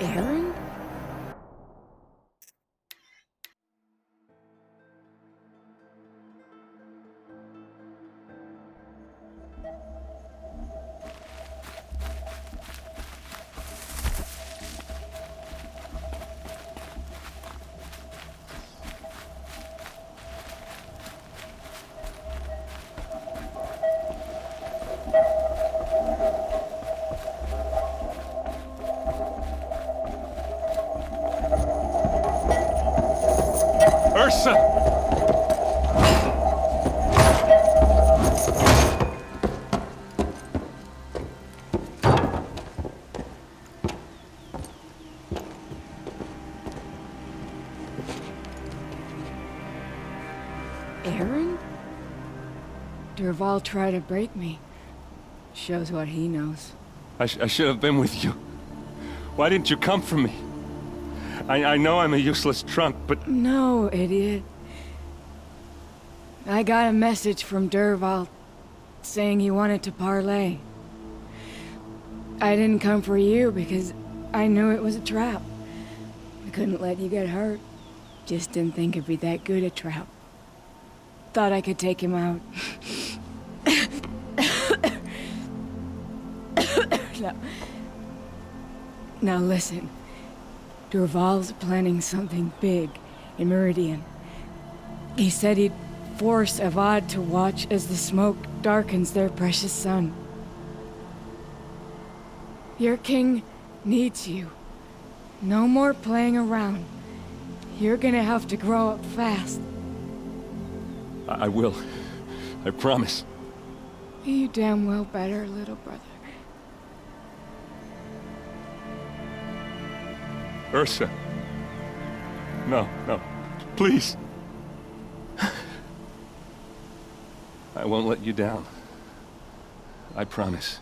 S4: Aaron?
S10: Ursa!
S4: Aaron? Dervahl tried to break me. Shows what he knows.
S10: I should have been with you. Why didn't you come for me? I know I'm a useless trunk, but...
S4: No, idiot. I got a message from Dervahl saying he wanted to parlay. I didn't come for you because I knew it was a trap. I couldn't let you get hurt. Just didn't think it'd be that good a trap. Thought I could take him out. Now listen. Dervahl's planning something big in Meridian. He said he'd force Avad to watch as the smoke darkens their precious sun. Your king needs you. No more playing around. You're gonna have to grow up fast.
S10: I will. I promise.
S4: You damn well better, little brother.
S10: Ursa. No, no. Please. I won't let you down. I promise.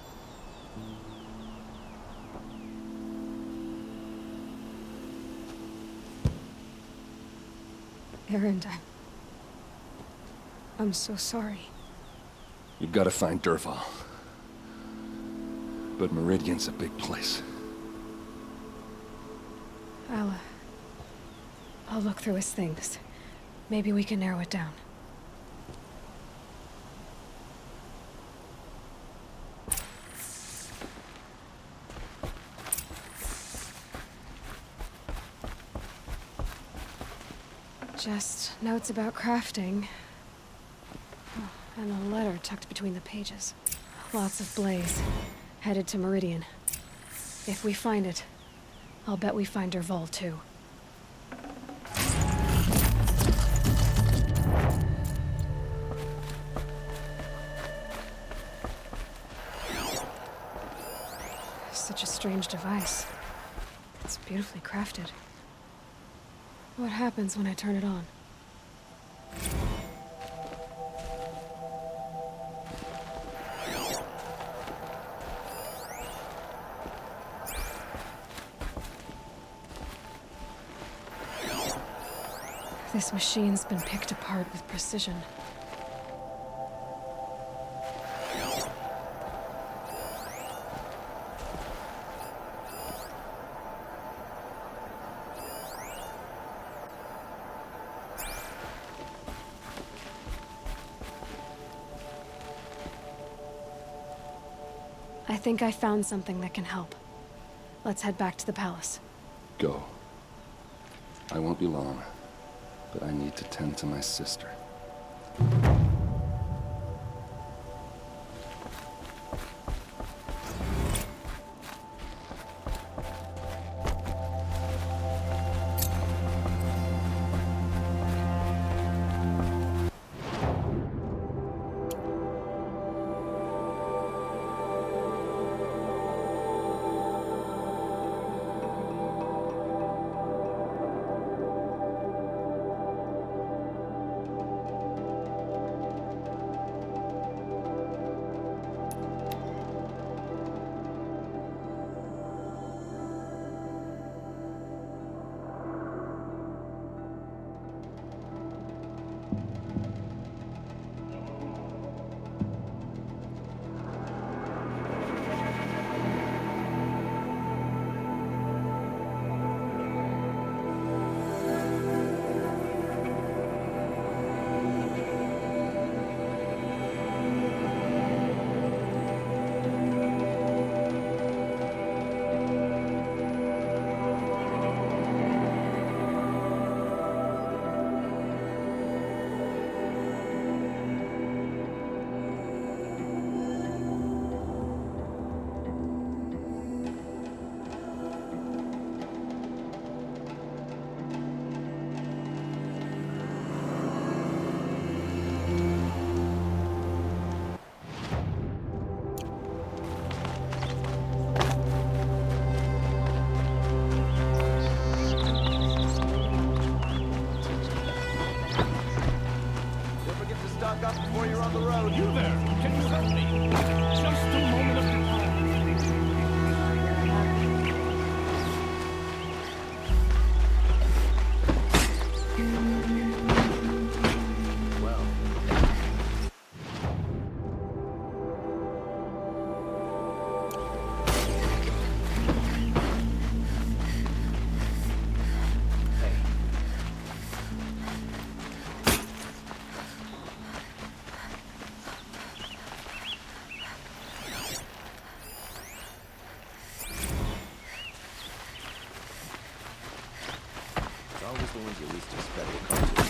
S7: Aaron, I'm so sorry.
S10: You've got to find Dervahl. But Meridian's a big place.
S7: I'll look through his things. Maybe we can narrow it down. Just notes about crafting. Oh, and a letter tucked between the pages. Lots of blaze. Headed to Meridian. If we find it, I'll bet we find Dervahl too. Such a strange device. It's beautifully crafted. What happens when I turn it on? This machine's been picked apart with precision. I think I found something that can help. Let's head back to the palace.
S6: Go. I won't be long, but I need to tend to my sister.
S5: Before you're on the road. You there! Can you help me? Just a moment of time. Well.
S8: Always the ones you least expect will come to us.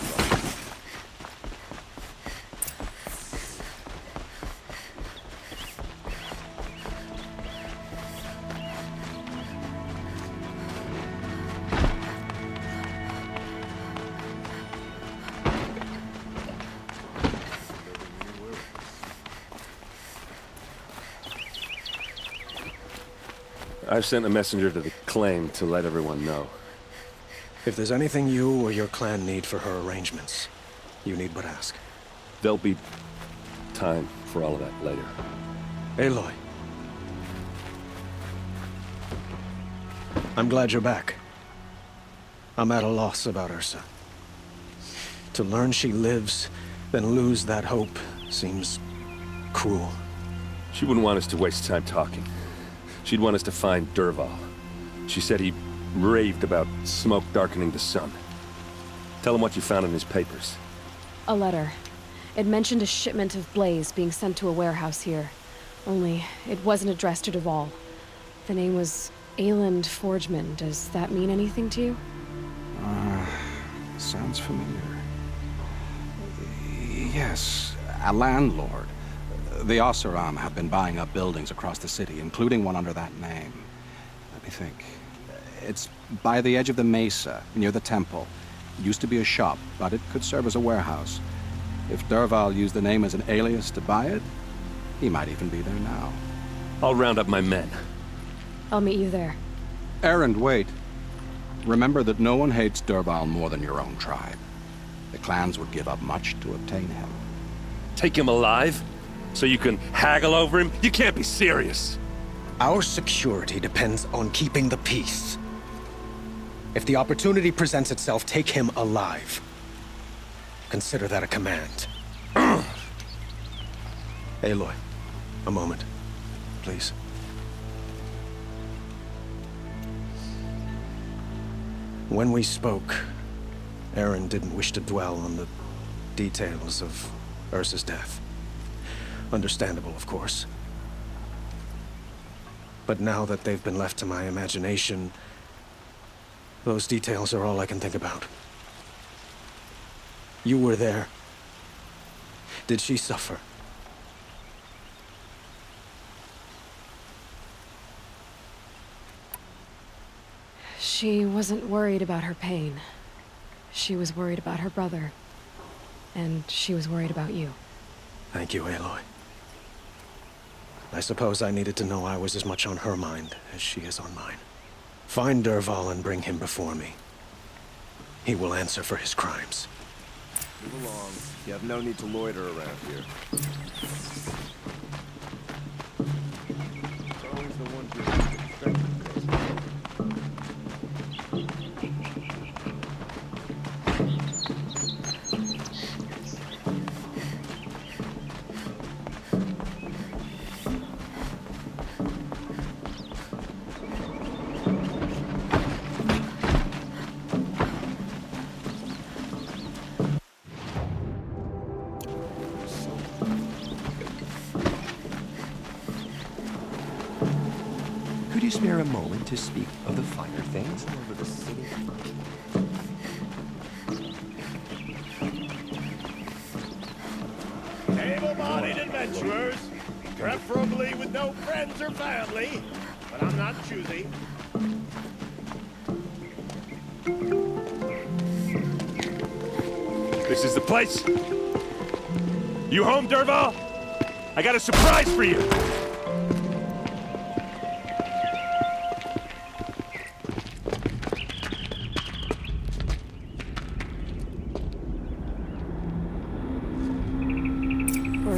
S10: I've sent a messenger to the claim to let everyone know.
S3: If there's anything you or your clan need for her arrangements, you need but ask.
S10: There'll be time for all of that later.
S3: Aloy. I'm glad you're back. I'm at a loss about Ursa. To learn she lives, then lose that hope, seems cruel.
S10: She wouldn't want us to waste time talking. She'd want us to find Dervahl. She said he raved about smoke darkening the sun. Tell him what you found in his papers.
S7: A letter. It mentioned a shipment of blaze being sent to a warehouse here. Only, it wasn't addressed to Dervahl. The name was Ayland Forgeman. Does that mean anything to you?
S6: Sounds familiar. Yes, a landlord. The Oseram have been buying up buildings across the city, including one under that name. Let me think. It's by the edge of the mesa, near the temple. It used to be a shop, but it could serve as a warehouse. If Dervahl used the name as an alias to buy it, he might even be there now.
S10: I'll round up my men.
S7: I'll meet you there.
S6: Erend, wait. Remember that no one hates Dervahl more than your own tribe. The clans would give up much to obtain him.
S10: Take him alive? So you can haggle over him? You can't be serious.
S3: Our security depends on keeping the peace. If the opportunity presents itself, take him alive. Consider that a command. Aloy, a moment, please. When we spoke, Aaron didn't wish to dwell on the details of Ursa's death. Understandable, of course. But now that they've been left to my imagination, those details are all I can think about. You were there. Did she suffer?
S7: She wasn't worried about her pain. She was worried about her brother. And she was worried about you.
S3: Thank you, Aloy. I suppose I needed to know I was as much on her mind as she is on mine. Find Dervahl and bring him before me. He will answer for his crimes.
S8: Move along. You have no need to loiter around here. It's always the ones you're least expecting.
S17: Could you spare a moment to speak of the finer things over the city?
S15: Able-bodied adventurers, preferably with no friends or family, but I'm not choosy. This is the place. You home, Dervahl? I got a surprise for you.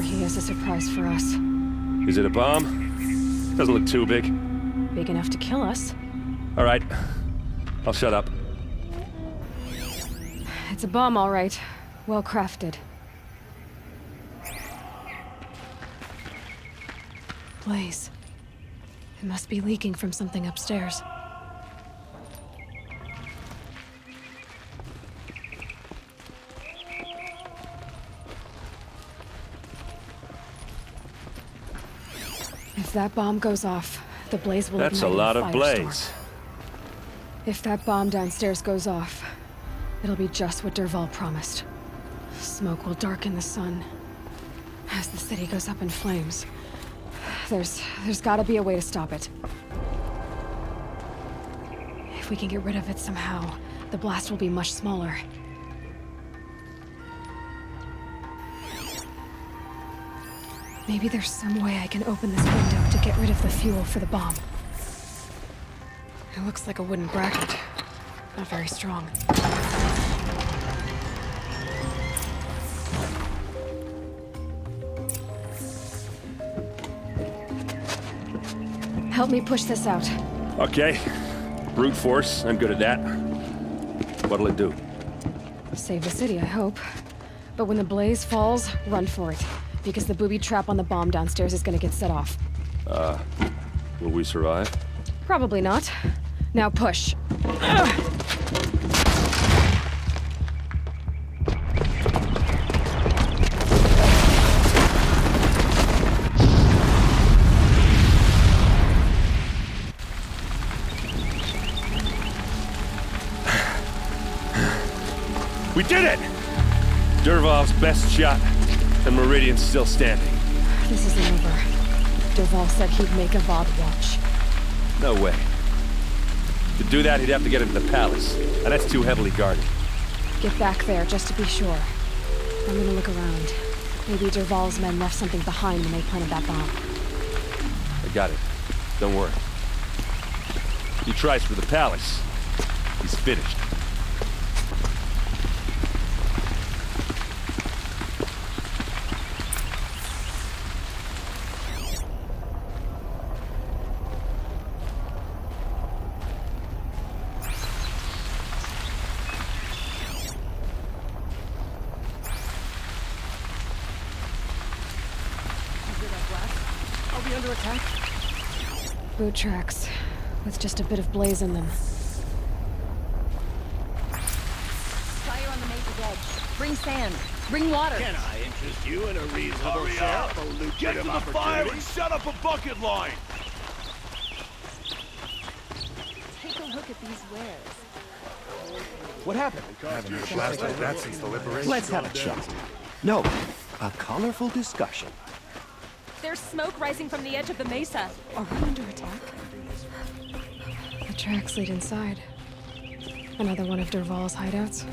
S7: He has a surprise for us.
S10: Is it a bomb? Doesn't look too big.
S7: Big enough to kill us.
S10: All right. I'll shut up.
S7: It's a bomb, all right. Well crafted. Blaze. It must be leaking from something upstairs. If that bomb goes off, the blaze will ignite.
S10: That's a lot of blaze.
S7: If that bomb downstairs goes off, it'll be just what Dervahl promised. Smoke will darken the sun as the city goes up in flames. There's gotta be a way to stop it. If we can get rid of it somehow, the blast will be much smaller. Maybe there's some way I can open this window to get rid of the fuel for the bomb. It looks like a wooden bracket. Not very strong. Help me push this out.
S10: Okay. Brute force. I'm good at that. What'll it do?
S7: Save the city, I hope. But when the blaze falls, run for it. Because the booby trap on the bomb downstairs is gonna get set off.
S10: Will we survive?
S7: Probably not. Now push.
S10: We did it! Dervahl's best shot, and Meridian's still standing.
S7: This isn't over. Dervahl said he'd make Avad watch.
S10: No way. To do that, he'd have to get into the palace, and that's too heavily guarded.
S7: Get back there, just to be sure. I'm gonna look around. Maybe Dervahl's men left something behind when they planted that bomb.
S10: I got it. Don't worry. He tries for the palace. He's finished.
S3: under attack?
S7: Boot tracks, with just a bit of blaze in them.
S16: Fire on the maze's edge. Bring sand. Bring water.
S15: Can I interest you in a reasonable share of a lucrative
S10: Get to the fire and set up a bucket line!
S11: Take a look at these wares.
S17: What happened?
S18: Haven't heard a blast like that since the liberation.
S17: Let's have a chat. No, a colorful discussion.
S16: There's smoke rising from the edge of the mesa.
S7: Are we under attack? The tracks lead inside. Another one of Dervahl's hideouts.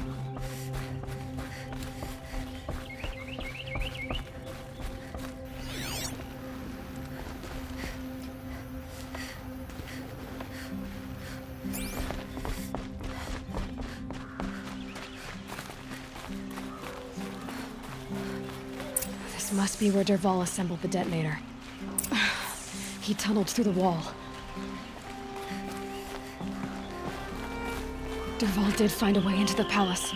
S7: This must be where Dervahl assembled the detonator. He tunneled through the wall. Dervahl did find a way into the palace.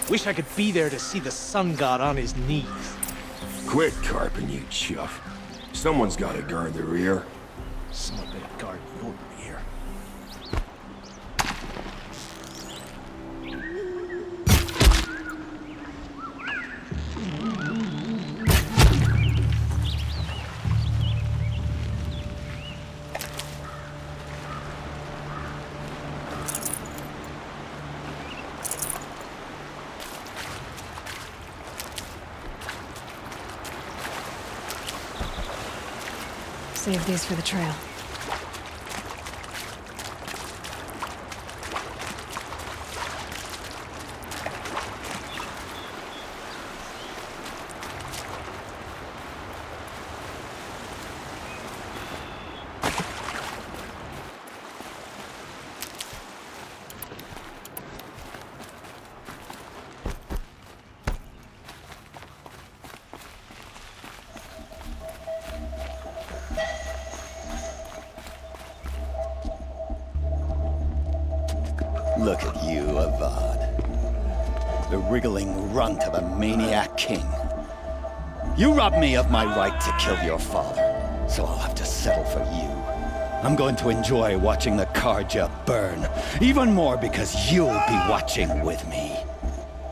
S18: Wish I could be there to see the sun god on his knees.
S19: Quit carping, you chuff. Someone's gotta guard the rear.
S18: Someone better guard your rear.
S7: Save these for the trail.
S20: Look at you, Avad. The wriggling runt of a maniac king. You robbed me of my right to kill your father, so I'll have to settle for you. I'm going to enjoy watching the Karja burn, even more because you'll be watching with me.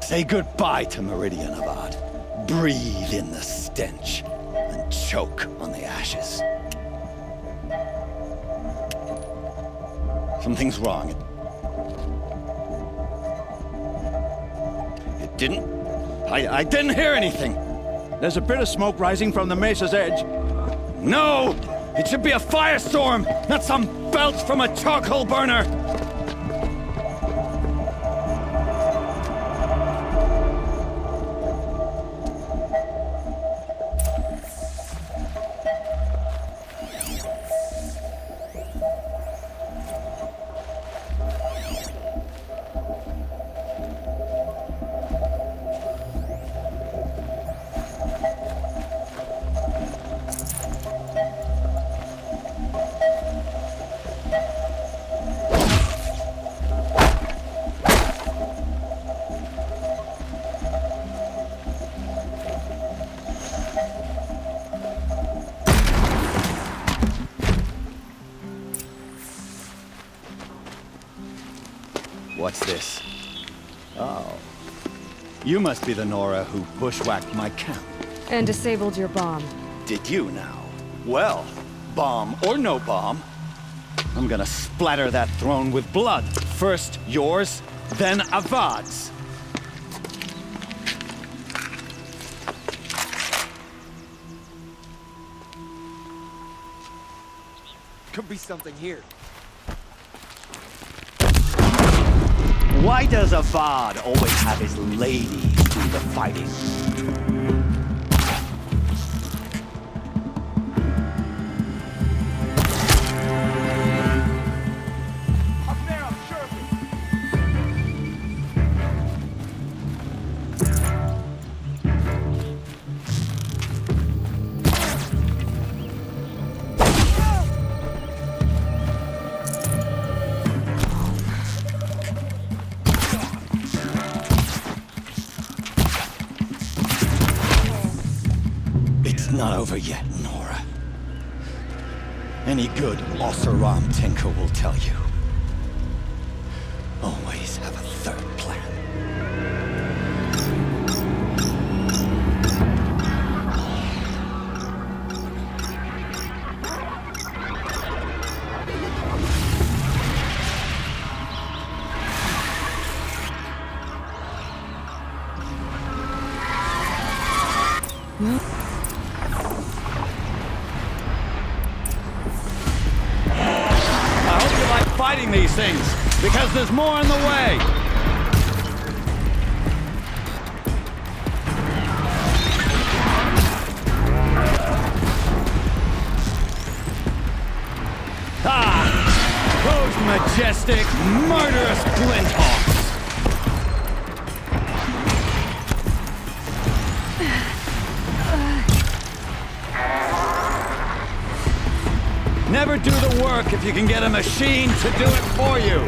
S20: Say goodbye to Meridian, Avad. Breathe in the stench, and choke on the ashes. Something's wrong. I didn't hear anything.
S2: There's a bit of smoke rising from the mesa's edge.
S20: No! It should be a firestorm, not some belch from a charcoal burner! What's this? Oh. You must be the Nora who bushwhacked my camp.
S7: And disabled your bomb.
S20: Did you now? Well, bomb or no bomb, I'm gonna splatter that throne with blood. First yours, then Avad's.
S18: Could be something here.
S20: Why does Avad always have his ladies do the fighting? Not over yet, Nora. Any good Oseram tinker will tell you. Always have a third plan. Fighting these things, because there's more in the way. Those majestic, murderous flinthawks. Never do the work if you can get a machine to do it for you.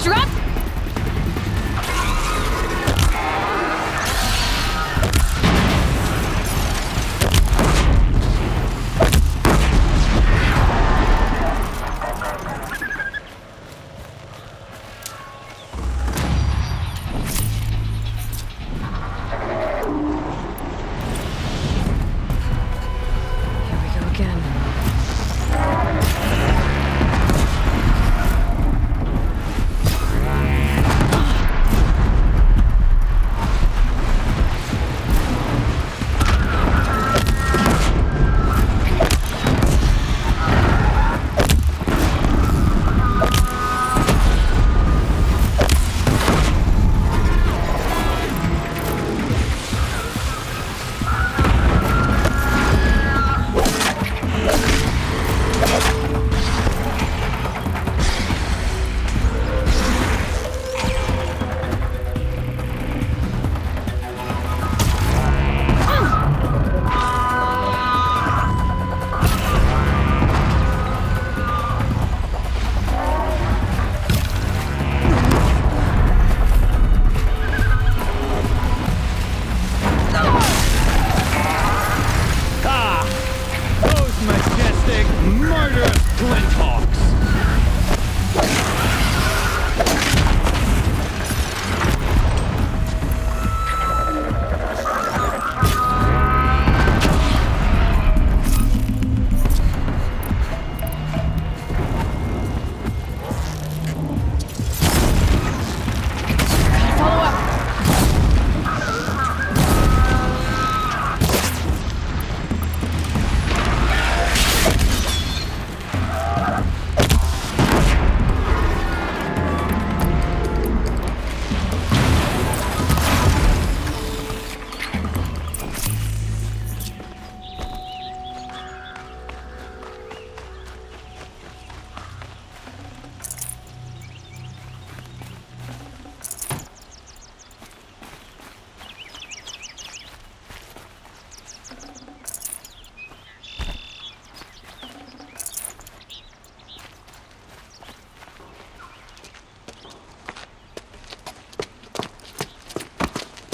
S7: Drop!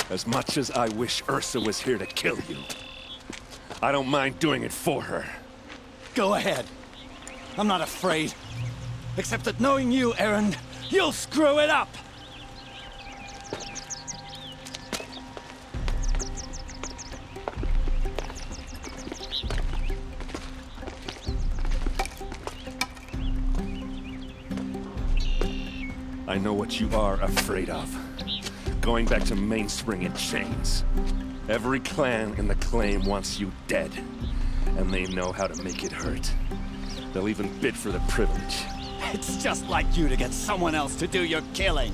S10: As much as I wish Ursa was here to kill you, I don't mind doing it for her.
S20: Go ahead. I'm not afraid. Except that knowing you, Aaron, you'll screw it up!
S10: I know what you are afraid of. Going back to Mainspring in chains. Every clan in the claim wants you dead. And they know how to make it hurt. They'll even bid for the privilege.
S20: It's just like you to get someone else to do your killing.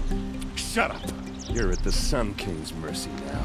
S10: Shut up! You're at the Sun King's mercy now.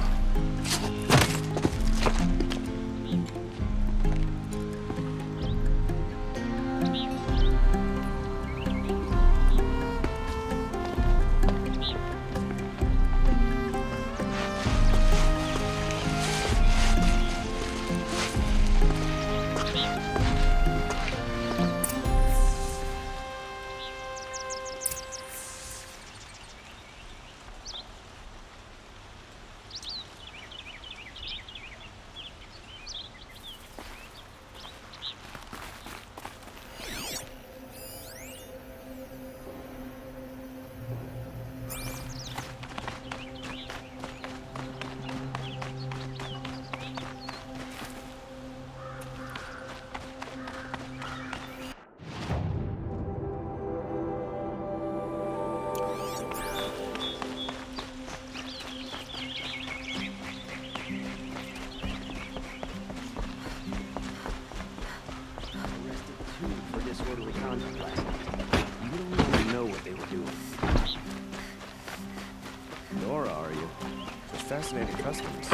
S17: Fascinating customs.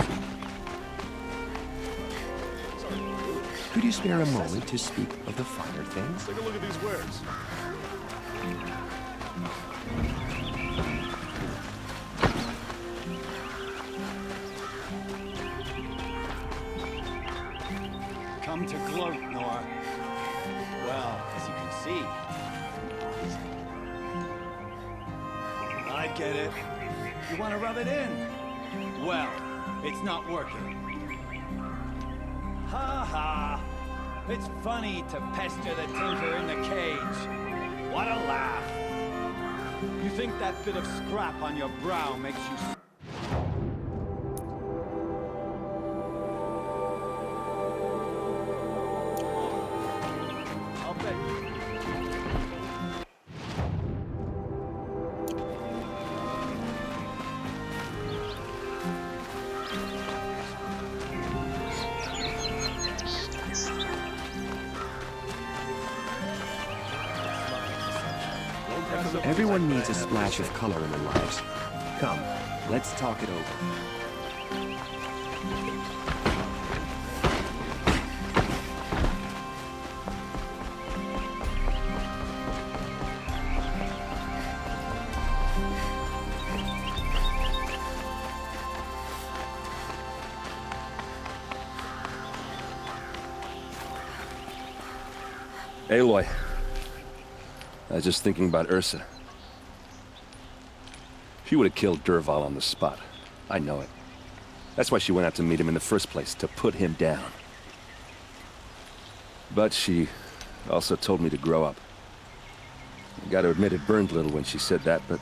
S17: Could you spare a moment to speak of the finer things?
S15: Take a look at these wares.
S20: Come to gloat, Nora. Well, as you can see, I get it. You want to rub it in? Well, it's not working. Ha ha! It's funny to pester the tinker in the cage. What a laugh! You think that bit of scrap on your brow makes you... I'll bet you...
S17: Everyone needs a splash of color in their lives. Come, let's talk it over.
S10: Aloy, I was just thinking about Ursa. She would have killed Dervahl on the spot. I know it. That's why she went out to meet him in the first place, to put him down. But she also told me to grow up. I gotta admit it burned a little when she said that, but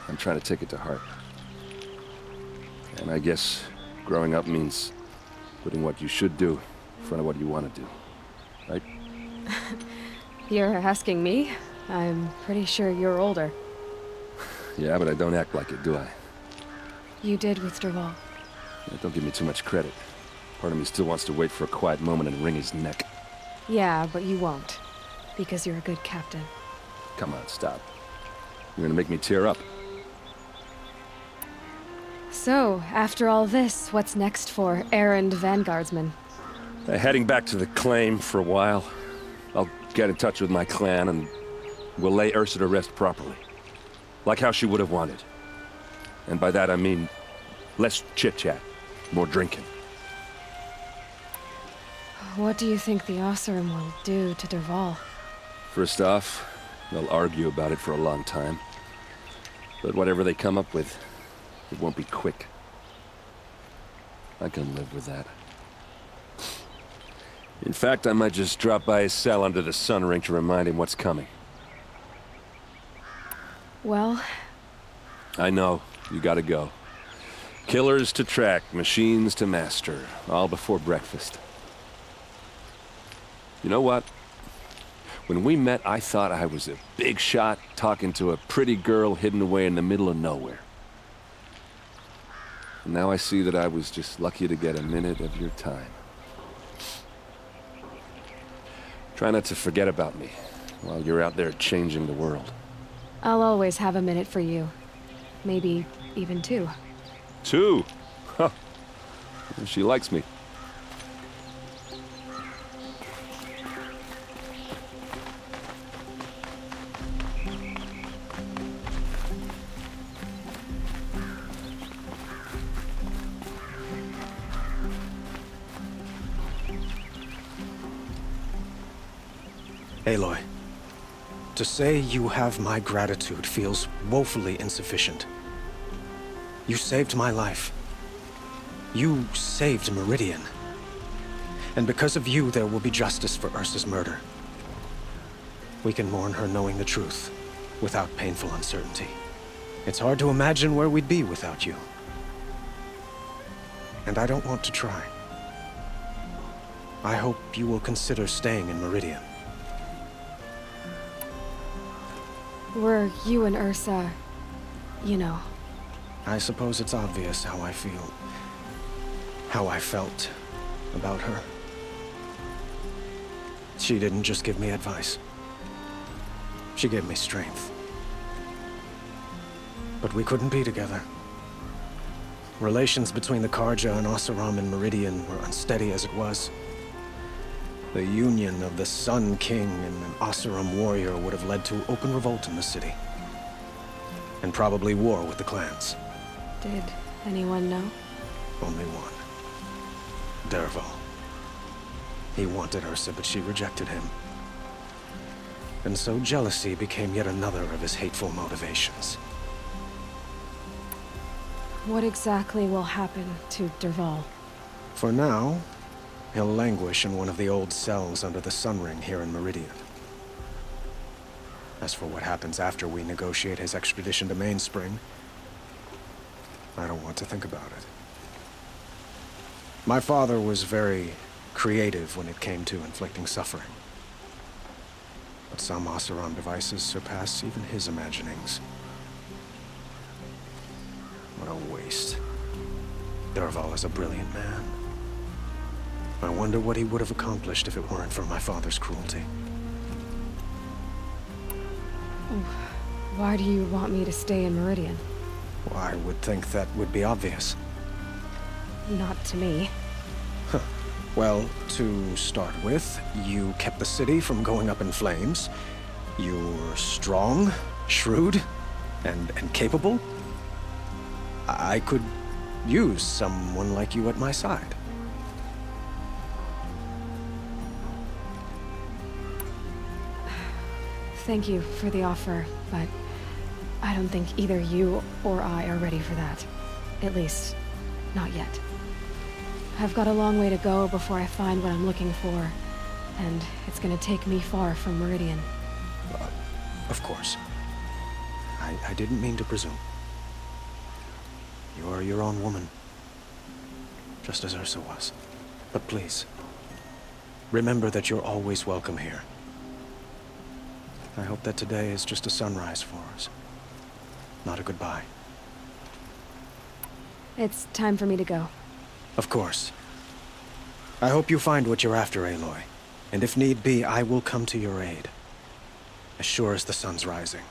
S10: I'm trying to take it to heart. And I guess growing up means putting what you should do in front of what you want to do. Right?
S7: You're asking me? I'm pretty sure you're older.
S10: Yeah, but I don't act like it, do I?
S7: You did with Dervahl.
S10: Yeah, don't give me too much credit. Part of me still wants to wait for a quiet moment and wring his neck.
S7: Yeah, but you won't. Because you're a good captain.
S10: Come on, stop. You're gonna make me tear up.
S7: So, after all this, what's next for errand vanguardsman?
S10: Heading back to the claim for a while. I'll get in touch with my clan and we'll lay Ursa to rest properly. Like how she would have wanted. And by that I mean less chit-chat, more drinking.
S7: What do you think the Oseram will do to Dervahl?
S10: First off, they'll argue about it for a long time. But whatever they come up with, it won't be quick. I can live with that. In fact, I might just drop by his cell under the sun ring to remind him what's coming.
S7: Well...
S10: I know. You gotta go. Killers to track, machines to master. All before breakfast. You know what? When we met, I thought I was a big shot talking to a pretty girl hidden away in the middle of nowhere. And now I see that I was just lucky to get a minute of your time. Try not to forget about me while you're out there changing the world.
S7: I'll always have a minute for you. Maybe even 2.
S10: 2? Huh. She likes me.
S3: Aloy, to say you have my gratitude feels woefully insufficient. You saved my life. You saved Meridian. And because of you, there will be justice for Ursa's murder. We can mourn her knowing the truth, without painful uncertainty. It's hard to imagine where we'd be without you. And I don't want to try. I hope you will consider staying in Meridian.
S7: Were you and Ursa, you know...
S3: I suppose it's obvious how I feel. How I felt about her. She didn't just give me advice. She gave me strength. But we couldn't be together. Relations between the Karja and Oseram and Meridian were unsteady as it was. The union of the Sun King and an Oseram warrior would have led to open revolt in the city. And probably war with the clans.
S7: Did anyone know?
S3: Only one. Dervahl. He wanted Ursa, but she rejected him. And so jealousy became yet another of his hateful motivations.
S7: What exactly will happen to Dervahl?
S3: For now, he'll languish in one of the old cells under the Sun Ring here in Meridian. As for what happens after we negotiate his extradition to Mainspring, I don't want to think about it. My father was very creative when it came to inflicting suffering. But some Oseram devices surpass even his imaginings. What a waste. Dervahl is a brilliant man. I wonder what he would have accomplished if it weren't for my father's cruelty.
S7: Why do you want me to stay in Meridian?
S3: Well, I would think that would be obvious.
S7: Not to me.
S3: Huh. Well, to start with, you kept the city from going up in flames. You were strong, shrewd, and capable. I could use someone like you at my side.
S7: Thank you for the offer, but I don't think either you or I are ready for that. At least, not yet. I've got a long way to go before I find what I'm looking for, and it's gonna take me far from Meridian.
S3: Of course. I didn't mean to presume. You are your own woman, just as Ursa was. But please, remember that you're always welcome here. I hope that today is just a sunrise for us, not a goodbye.
S7: It's time for me to go.
S3: Of course. I hope you find what you're after, Aloy. And if need be, I will come to your aid. As sure as the sun's rising.